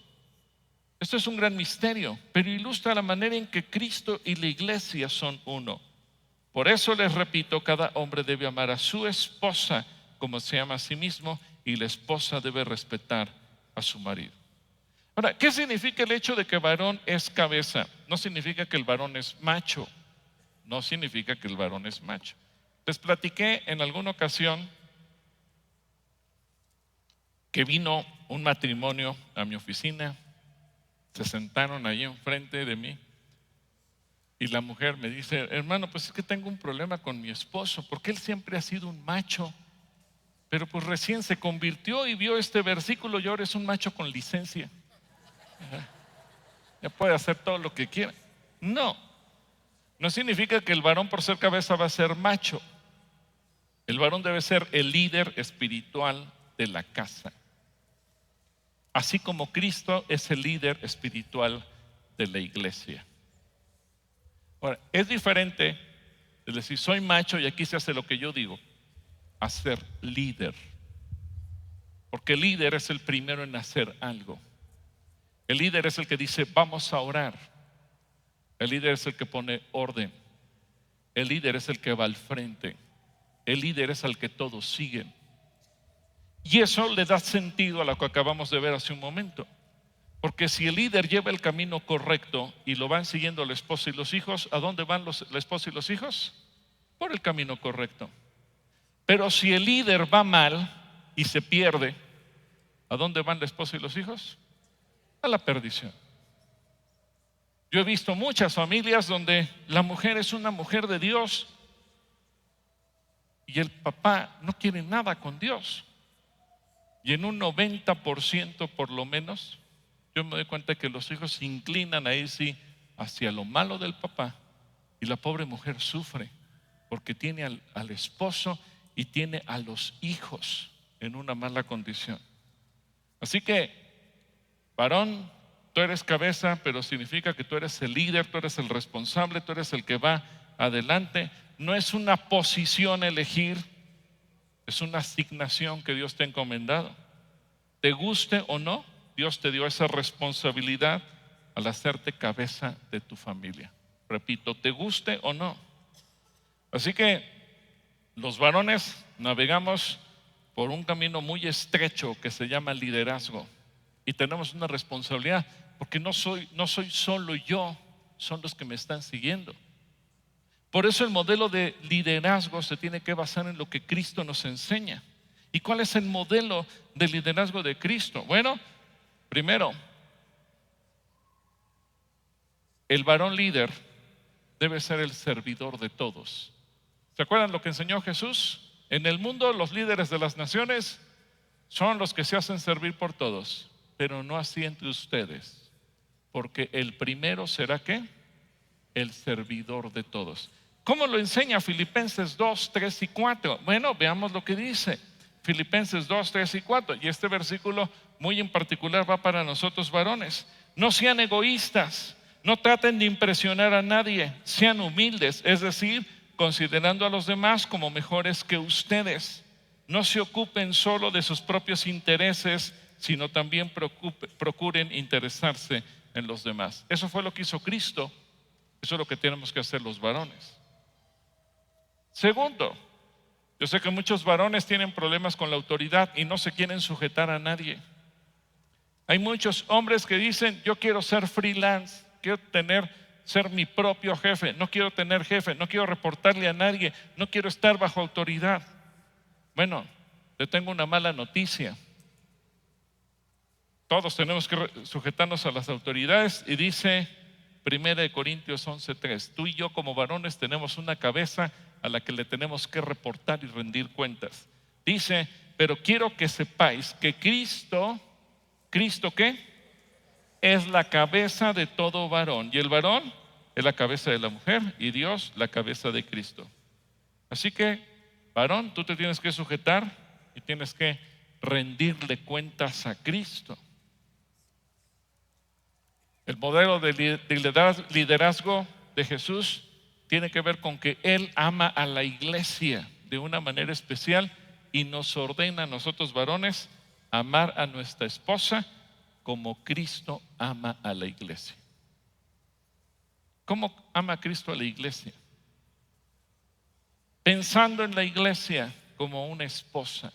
Esto es un gran misterio, pero ilustra la manera en que Cristo y la iglesia son uno. Por eso les repito, cada hombre debe amar a su esposa como se ama a sí mismo, y la esposa debe respetar a su marido. Ahora, ¿qué significa el hecho de que varón es cabeza? No significa que el varón es macho. No significa que el varón es macho. Les platiqué en alguna ocasión que vino un matrimonio a mi oficina, se sentaron ahí enfrente de mí y la mujer me dice: hermano, pues es que tengo un problema con mi esposo, porque él siempre ha sido un macho, pero pues recién se convirtió y vio este versículo y ahora es un macho con licencia. Ya puede hacer todo lo que quiera. No, no significa que el varón por ser cabeza va a ser macho. El varón debe ser el líder espiritual de la casa, así como Cristo es el líder espiritual de la iglesia. Ahora, es diferente de decir soy macho y aquí se hace lo que yo digo, a ser líder. Porque el líder es el primero en hacer algo. El líder es el que dice vamos a orar. El líder es el que pone orden. El líder es el que va al frente. El líder es al que todos siguen. Y eso le da sentido a lo que acabamos de ver hace un momento. Porque si el líder lleva el camino correcto y lo van siguiendo la esposa y los hijos, ¿a dónde van la esposa y los hijos? Por el camino correcto. Pero si el líder va mal y se pierde, ¿a dónde van la esposa y los hijos? A la perdición. Yo he visto muchas familias donde la mujer es una mujer de Dios y el papá no quiere nada con Dios. Y en un 90% por lo menos, yo me doy cuenta que los hijos se inclinan ahí sí hacia lo malo del papá, y la pobre mujer sufre porque tiene al esposo y tiene a los hijos en una mala condición. Así que, varón, tú eres cabeza, pero significa que tú eres el líder, tú eres el responsable, tú eres el que va adelante. No es una posición elegir, es una asignación que Dios te ha encomendado. Te guste o no, Dios te dio esa responsabilidad al hacerte cabeza de tu familia. Repito, te guste o no. Así que los varones navegamos por un camino muy estrecho que se llama liderazgo. Y tenemos una responsabilidad, porque no soy solo yo, son los que me están siguiendo. Por eso el modelo de liderazgo se tiene que basar en lo que Cristo nos enseña. ¿Y cuál es el modelo de liderazgo de Cristo? Bueno, primero, el varón líder debe ser el servidor de todos. ¿Se acuerdan lo que enseñó Jesús? En el mundo los líderes de las naciones son los que se hacen servir por todos, pero no así entre ustedes, porque el primero será ¿qué? El servidor de todos. ¿Cómo lo enseña Filipenses 2, 3 y 4? Bueno, veamos lo que dice Filipenses 2, 3 y 4. Y este versículo muy en particular va para nosotros varones. No sean egoístas, no traten de impresionar a nadie, sean humildes, es decir, considerando a los demás como mejores que ustedes. No se ocupen solo de sus propios intereses, sino también procuren interesarse en los demás. Eso fue lo que hizo Cristo. Eso es lo que tenemos que hacer los varones. Segundo, yo sé que muchos varones tienen problemas con la autoridad y no se quieren sujetar a nadie. Hay muchos hombres que dicen: yo quiero ser freelance, quiero ser mi propio jefe, no quiero tener jefe, no quiero reportarle a nadie, no quiero estar bajo autoridad. Bueno, le tengo una mala noticia. Todos tenemos que sujetarnos a las autoridades, y dice 1 Corintios 11:3, tú y yo como varones tenemos una cabeza a la que le tenemos que reportar y rendir cuentas. Dice: pero quiero que sepáis que Cristo ¿qué? es la cabeza de todo varón, y el varón es la cabeza de la mujer, y Dios la cabeza de Cristo. Así que, varón, tú te tienes que sujetar y tienes que rendirle cuentas a Cristo. El modelo de liderazgo de Jesús tiene que ver con que Él ama a la iglesia de una manera especial y nos ordena a nosotros varones amar a nuestra esposa como Cristo ama a la iglesia. ¿Cómo ama Cristo a la iglesia? Pensando en la iglesia como una esposa.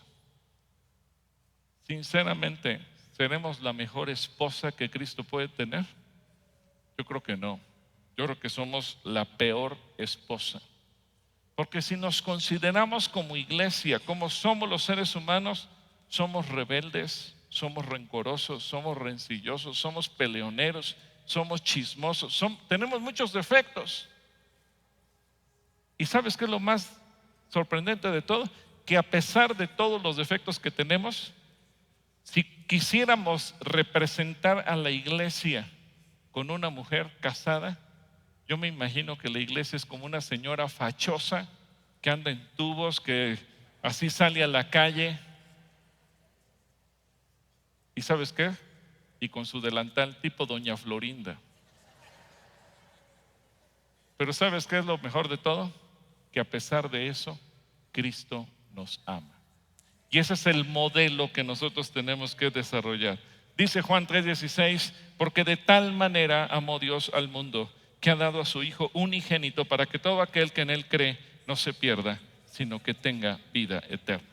Sinceramente, ¿seremos la mejor esposa que Cristo puede tener? Yo creo que no. Yo creo que somos la peor esposa. Porque si nos consideramos como iglesia, como somos los seres humanos, somos rebeldes, somos rencorosos, somos rencillosos, somos peleoneros, somos chismosos, tenemos muchos defectos. ¿Y sabes qué es lo más sorprendente de todo? Que a pesar de todos los defectos que tenemos, si quisiéramos representar a la iglesia con una mujer casada, yo me imagino que la iglesia es como una señora fachosa que anda en tubos, que así sale a la calle. ¿Y sabes qué? Y con su delantal tipo Doña Florinda. Pero ¿sabes qué es lo mejor de todo? Que a pesar de eso, Cristo nos ama. Y ese es el modelo que nosotros tenemos que desarrollar. Dice Juan 3:16, porque de tal manera amó Dios al mundo, que ha dado a su Hijo unigénito para que todo aquel que en Él cree no se pierda, sino que tenga vida eterna.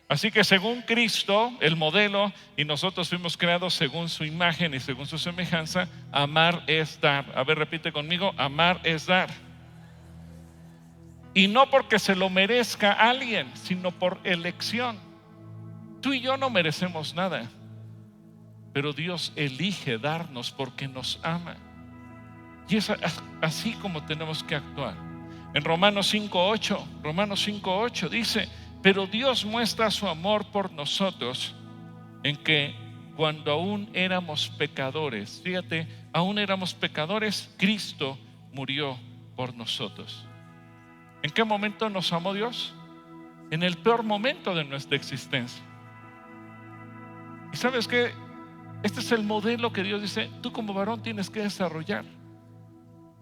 Así que según Cristo, el modelo, y nosotros fuimos creados según su imagen y según su semejanza, amar es dar. A ver, repite conmigo, amar es dar. Y no porque se lo merezca alguien, sino por elección. Tú y yo no merecemos nada, pero Dios elige darnos porque nos ama. Y es así como tenemos que actuar. En Romanos 5:8 dice, pero Dios muestra su amor por nosotros en que cuando aún éramos pecadores, fíjate, aún éramos pecadores, Cristo murió por nosotros. ¿En qué momento nos amó Dios? En el peor momento de nuestra existencia. ¿Y sabes qué? Este es el modelo que Dios dice, tú como varón tienes que desarrollar.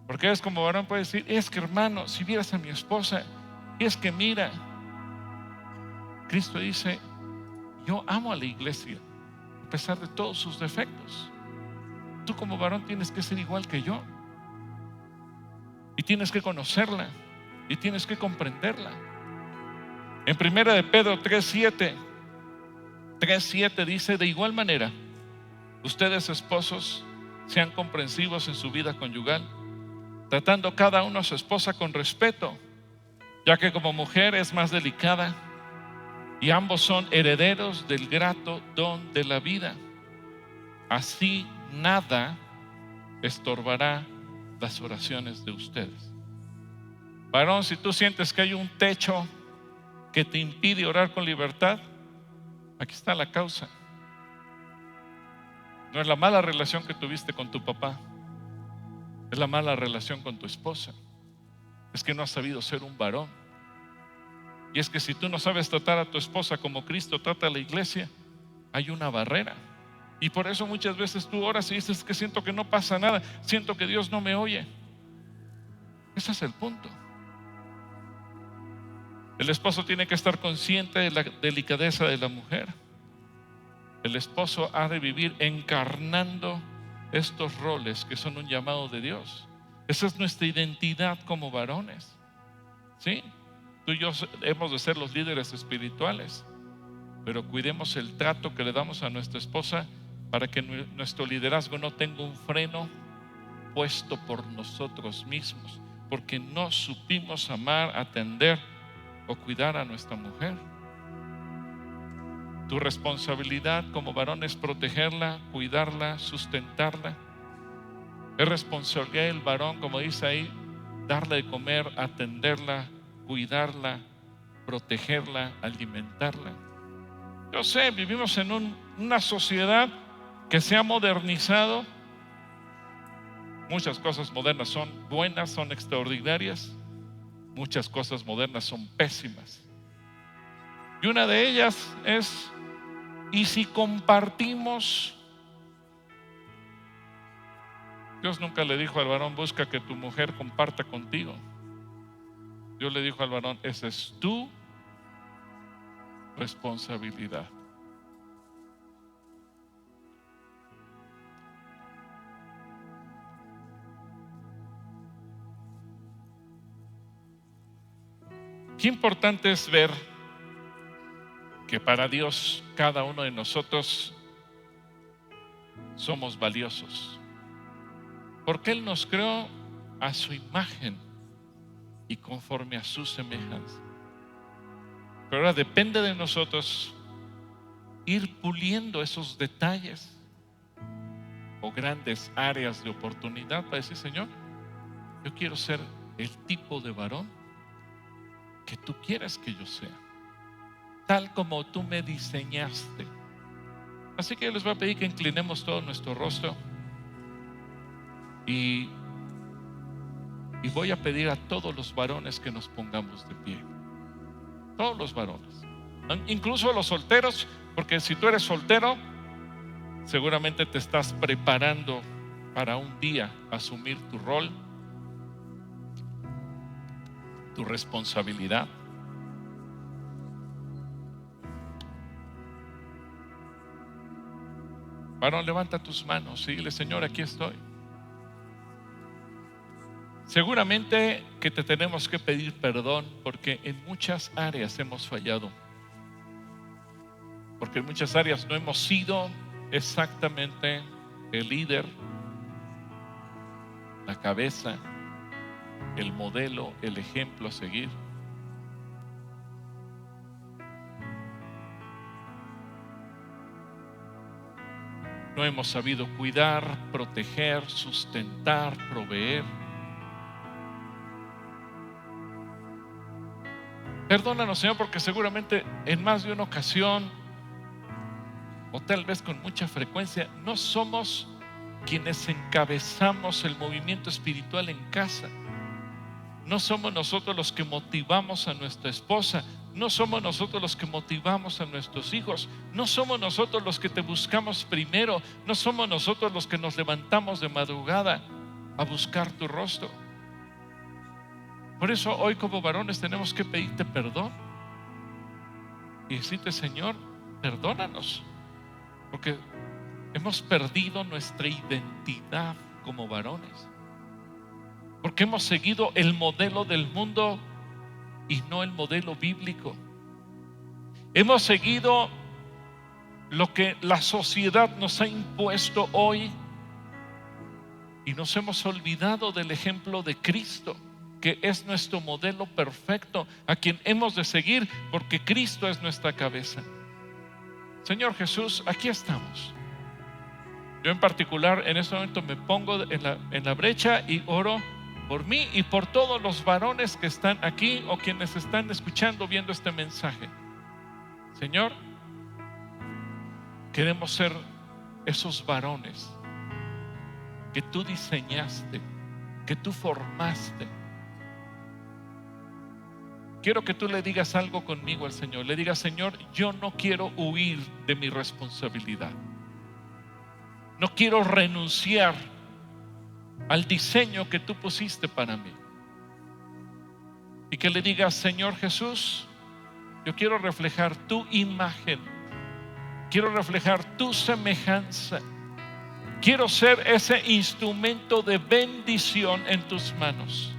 Porque eres como varón puedes decir, es que hermano, si vieras a mi esposa, y es que mira, Cristo dice, yo amo a la iglesia, a pesar de todos sus defectos. Tú como varón tienes que ser igual que yo. Y tienes que conocerla, y tienes que comprenderla. En 1 de Pedro 3:7 dice, de igual manera, ustedes esposos sean comprensivos en su vida conyugal, tratando cada uno a su esposa con respeto, ya que como mujer es más delicada y ambos son herederos del grato don de la vida. Así nada estorbará las oraciones de ustedes. Varón, si tú sientes que hay un techo que te impide orar con libertad, aquí está la causa. No es la mala relación que tuviste con tu papá, es la mala relación con tu esposa. Es que no has sabido ser un varón. Y es que si tú no sabes tratar a tu esposa como Cristo trata a la iglesia, hay una barrera. Y por eso muchas veces tú oras y dices que siento que no pasa nada, siento que Dios no me oye. Ese es el punto. El esposo tiene que estar consciente de la delicadeza de la mujer. El esposo ha de vivir encarnando estos roles que son un llamado de Dios. Esa es nuestra identidad como varones. ¿Sí? Tú y yo hemos de ser los líderes espirituales, pero cuidemos el trato que le damos a nuestra esposa para que nuestro liderazgo no tenga un freno puesto por nosotros mismos, porque no supimos amar, atender o cuidar a nuestra mujer. Tu responsabilidad como varón es protegerla, cuidarla, sustentarla. Es responsabilidad del varón, como dice ahí, darle de comer, atenderla, cuidarla, protegerla, alimentarla. Yo sé, vivimos en una sociedad que se ha modernizado. Muchas cosas modernas son buenas, son extraordinarias. Muchas cosas modernas son pésimas. Y una de ellas es: ¿y si compartimos? Dios nunca le dijo al varón: busca que tu mujer comparta contigo. Dios le dijo al varón: esa es tu responsabilidad. Qué importante es ver que para Dios cada uno de nosotros somos valiosos, porque Él nos creó a su imagen y conforme a su semejanza. Pero ahora depende de nosotros ir puliendo esos detalles o grandes áreas de oportunidad para decir: Señor, yo quiero ser el tipo de varón que tú quieres que yo sea, tal como tú me diseñaste. Así que yo les voy a pedir que inclinemos todo nuestro rostro y voy a pedir a todos los varones que nos pongamos de pie. Todos los varones, incluso los solteros, porque si tú eres soltero, seguramente te estás preparando para un día asumir tu rol, tu responsabilidad. Varón, levanta tus manos y dile: Señor, aquí estoy. Seguramente que te tenemos que pedir perdón porque en muchas áreas hemos fallado, porque en muchas áreas no hemos sido exactamente el líder, la cabeza, el modelo, el ejemplo a seguir. No hemos sabido cuidar, proteger, sustentar, proveer. Perdónanos, Señor, porque seguramente en más de una ocasión, o tal vez con mucha frecuencia, no somos quienes encabezamos el movimiento espiritual en casa. No somos nosotros los que motivamos a nuestra esposa. No somos nosotros los que motivamos a nuestros hijos. No somos nosotros los que te buscamos primero. No somos nosotros los que nos levantamos de madrugada a buscar tu rostro. Por eso hoy como varones tenemos que pedirte perdón y decirte: Señor, perdónanos, porque hemos perdido nuestra identidad como varones, porque hemos seguido el modelo del mundo y no el modelo bíblico. Hemos seguido lo que la sociedad nos ha impuesto hoy y nos hemos olvidado del ejemplo de Cristo, que es nuestro modelo perfecto, a quien hemos de seguir, porque Cristo es nuestra cabeza. Señor Jesús, aquí estamos. Yo en particular en este momento me pongo en la brecha y oro por mí y por todos los varones que están aquí o quienes están escuchando, viendo este mensaje. Señor, queremos ser esos varones que tú diseñaste, que tú formaste. Quiero que tú le digas algo conmigo al Señor. Le digas: Señor, yo no quiero huir de mi responsabilidad. No quiero renunciar al diseño que tú pusiste para mí. Y que le digas: Señor Jesús, yo quiero reflejar tu imagen. Quiero reflejar tu semejanza. Quiero ser ese instrumento de bendición en tus manos,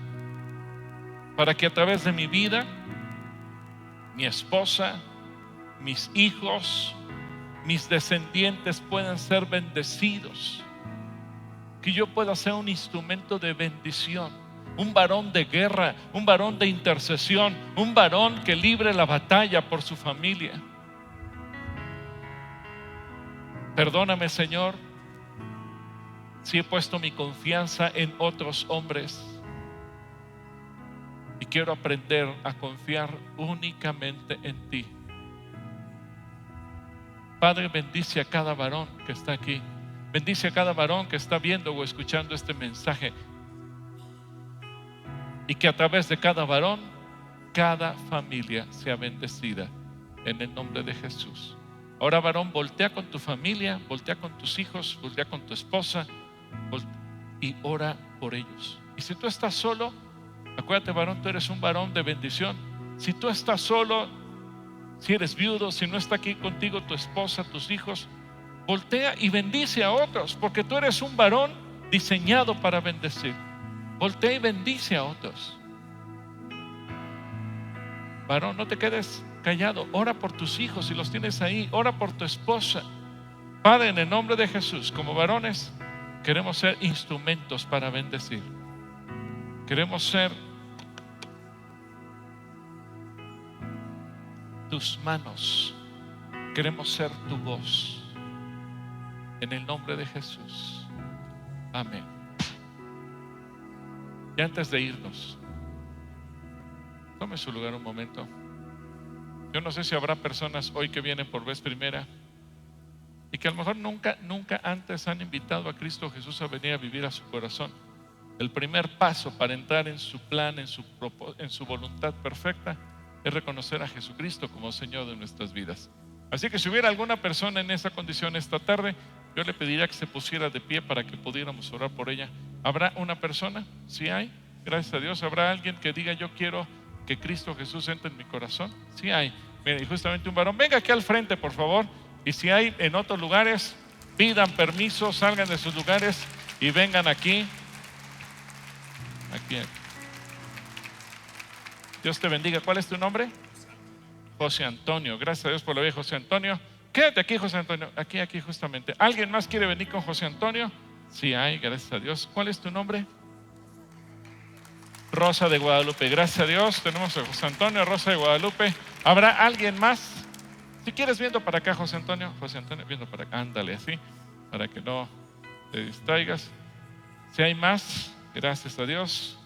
para que a través de mi vida, mi esposa, mis hijos, mis descendientes puedan ser bendecidos. Que yo pueda ser un instrumento de bendición, un varón de guerra, un varón de intercesión, un varón que libre la batalla por su familia. Perdóname, Señor, si he puesto mi confianza en otros hombres. Y quiero aprender a confiar únicamente en ti. Padre, bendice a cada varón que está aquí. Bendice a cada varón que está viendo o escuchando este mensaje, y que a través de cada varón, cada familia sea bendecida en el nombre de Jesús. Ahora, varón, voltea con tu familia, voltea con tus hijos, voltea con tu esposa y ora por ellos. Y si tú estás solo, acuérdate, varón, tú eres un varón de bendición. Si tú estás solo, si eres viudo, si no está aquí contigo tu esposa, tus hijos, voltea y bendice a otros, porque tú eres un varón diseñado para bendecir. Voltea y bendice a otros. Varón, no te quedes callado. Ora por tus hijos si los tienes ahí. Ora por tu esposa. Padre, en el nombre de Jesús, como varones, queremos ser instrumentos para bendecir. Queremos ser tus manos. Queremos ser tu voz. En el nombre de Jesús. Amén. Y antes de irnos, tome su lugar un momento. Yo no sé si habrá personas hoy que vienen por vez primera y que a lo mejor nunca antes han invitado a Cristo Jesús a venir a vivir a su corazón. El primer paso para entrar en su plan, en su voluntad perfecta, es reconocer a Jesucristo como Señor de nuestras vidas. Así que si hubiera alguna persona en esa condición esta tarde, yo le pediría que se pusiera de pie para que pudiéramos orar por ella. ¿Habrá una persona? ¿Sí hay? Gracias a Dios. ¿Habrá alguien que diga: yo quiero que Cristo Jesús entre en mi corazón? Sí hay. Mire, y justamente un varón. Venga aquí al frente, por favor. Y si hay en otros lugares, pidan permiso, salgan de sus lugares y vengan aquí. Aquí. Dios te bendiga. ¿Cuál es tu nombre? José Antonio. Gracias a Dios por la vida, José Antonio. Quédate aquí, José Antonio. Aquí justamente. ¿Alguien más quiere venir con José Antonio? Sí hay, gracias a Dios. ¿Cuál es tu nombre? Rosa de Guadalupe. Gracias a Dios. Tenemos a José Antonio, Rosa de Guadalupe. ¿Habrá alguien más? Si quieres, viendo para acá, José Antonio. José Antonio, viendo para acá. Ándale así, para que no te distraigas. Si hay más, gracias a Dios.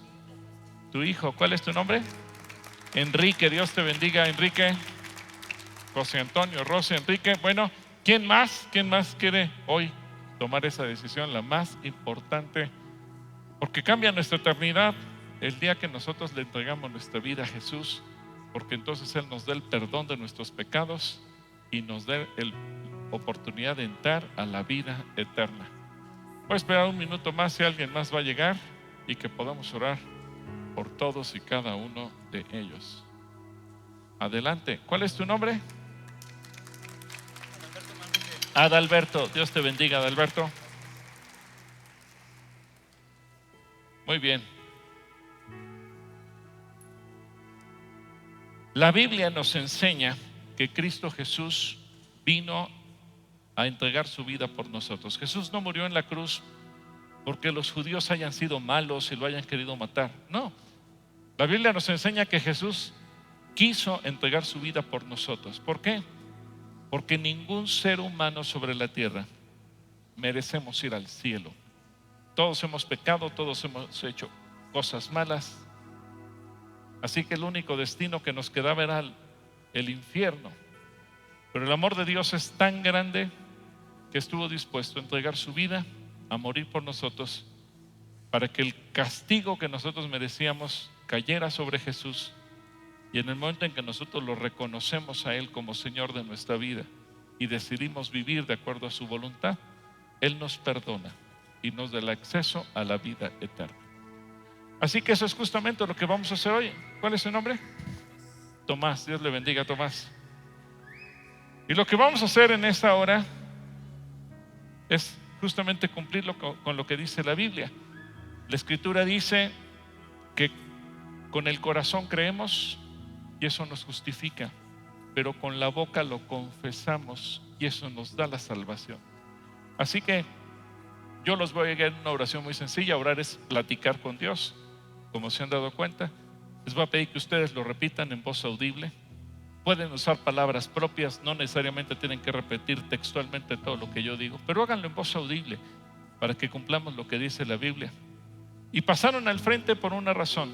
Tu hijo, ¿cuál es tu nombre? Enrique. Dios te bendiga, Enrique. José Antonio, Rosa, Enrique. Bueno, ¿quién más quiere hoy tomar esa decisión? La más importante, porque cambia nuestra eternidad el día que nosotros le entregamos nuestra vida a Jesús, porque entonces Él nos da el perdón de nuestros pecados y nos da la oportunidad de entrar a la vida eterna. Voy a esperar un minuto más si alguien más va a llegar y que podamos orar por todos y cada uno de ellos. Adelante. ¿Cuál es tu nombre? Adalberto. Dios te bendiga, Adalberto. Muy bien. La Biblia nos enseña que Cristo Jesús vino a entregar su vida por nosotros. Jesús no murió en la cruz porque los judíos hayan sido malos y lo hayan querido matar. No. La Biblia nos enseña que Jesús quiso entregar su vida por nosotros. ¿Por qué? Porque ningún ser humano sobre la tierra merecemos ir al cielo. Todos hemos pecado, todos hemos hecho cosas malas. Así que el único destino que nos quedaba era el infierno. Pero el amor de Dios es tan grande que estuvo dispuesto a entregar su vida, a morir por nosotros, para que el castigo que nosotros merecíamos cayera sobre Jesús. Y en el momento en que nosotros lo reconocemos a Él como Señor de nuestra vida y decidimos vivir de acuerdo a su voluntad, Él nos perdona y nos da el acceso a la vida eterna. Así que eso es justamente lo que vamos a hacer hoy. ¿Cuál es su nombre? Tomás. Dios le bendiga a Tomás. Y lo que vamos a hacer en esta hora es justamente cumplirlo con lo que dice la Biblia. La Escritura dice que con el corazón creemos y eso nos justifica, pero con la boca lo confesamos y eso nos da la salvación. Así que yo los voy a guiar en una oración muy sencilla. Orar es platicar con Dios, como se han dado cuenta. Les voy a pedir que ustedes lo repitan en voz audible. Pueden usar palabras propias, no necesariamente tienen que repetir textualmente todo lo que yo digo, pero háganlo en voz audible para que cumplamos lo que dice la Biblia. Y pasaron al frente por una razón.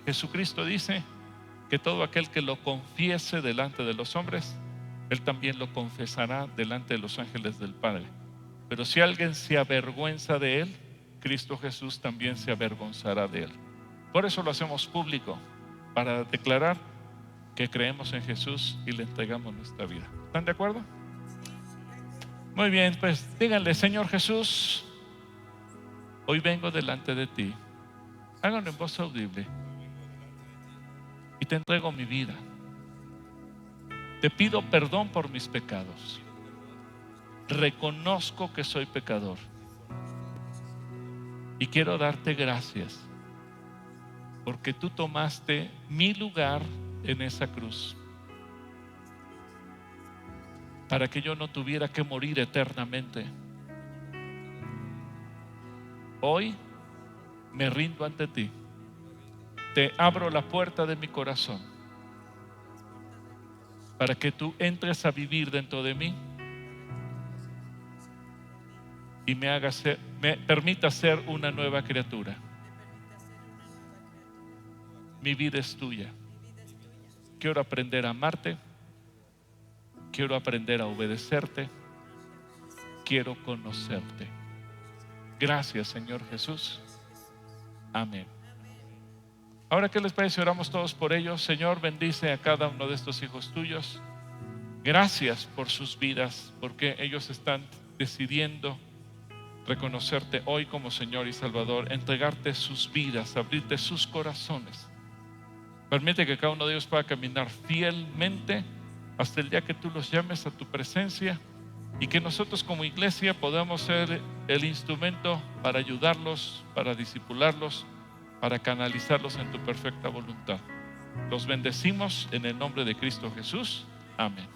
Jesucristo dice que todo aquel que lo confiese delante de los hombres, Él también lo confesará delante de los ángeles del Padre. Pero si alguien se avergüenza de él, Cristo Jesús también se avergonzará de él. Por eso lo hacemos público, para declarar que creemos en Jesús y le entregamos nuestra vida. ¿Están de acuerdo? Muy bien, pues díganle: Señor Jesús, hoy vengo delante de ti. Háganlo en voz audible. Y te entrego mi vida. Te pido perdón por mis pecados. Reconozco que soy pecador. Y quiero darte gracias porque tú tomaste mi lugar en esa cruz, para que yo no tuviera que morir eternamente. Hoy me rindo ante ti. Te abro la puerta de mi corazón para que tú entres a vivir dentro de mí y me permita ser una nueva criatura. Mi vida es tuya. Quiero aprender a amarte. Quiero aprender a obedecerte. Quiero conocerte. Gracias, Señor Jesús. Amén. Ahora, ¿qué les parece si oramos todos por ellos? Señor, bendice a cada uno de estos hijos tuyos. Gracias por sus vidas, porque ellos están decidiendo reconocerte hoy como Señor y Salvador, entregarte sus vidas, abrirte sus corazones. Permite que cada uno de ellos pueda caminar fielmente hasta el día que tú los llames a tu presencia, y que nosotros como iglesia podamos ser el instrumento para ayudarlos, para discipularlos, para canalizarlos en tu perfecta voluntad. Los bendecimos en el nombre de Cristo Jesús. Amén.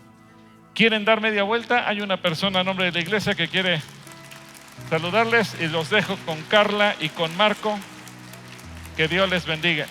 ¿Quieren dar media vuelta? Hay una persona a nombre de la iglesia que quiere saludarles, y los dejo con Carla y con Marco. Que Dios les bendiga.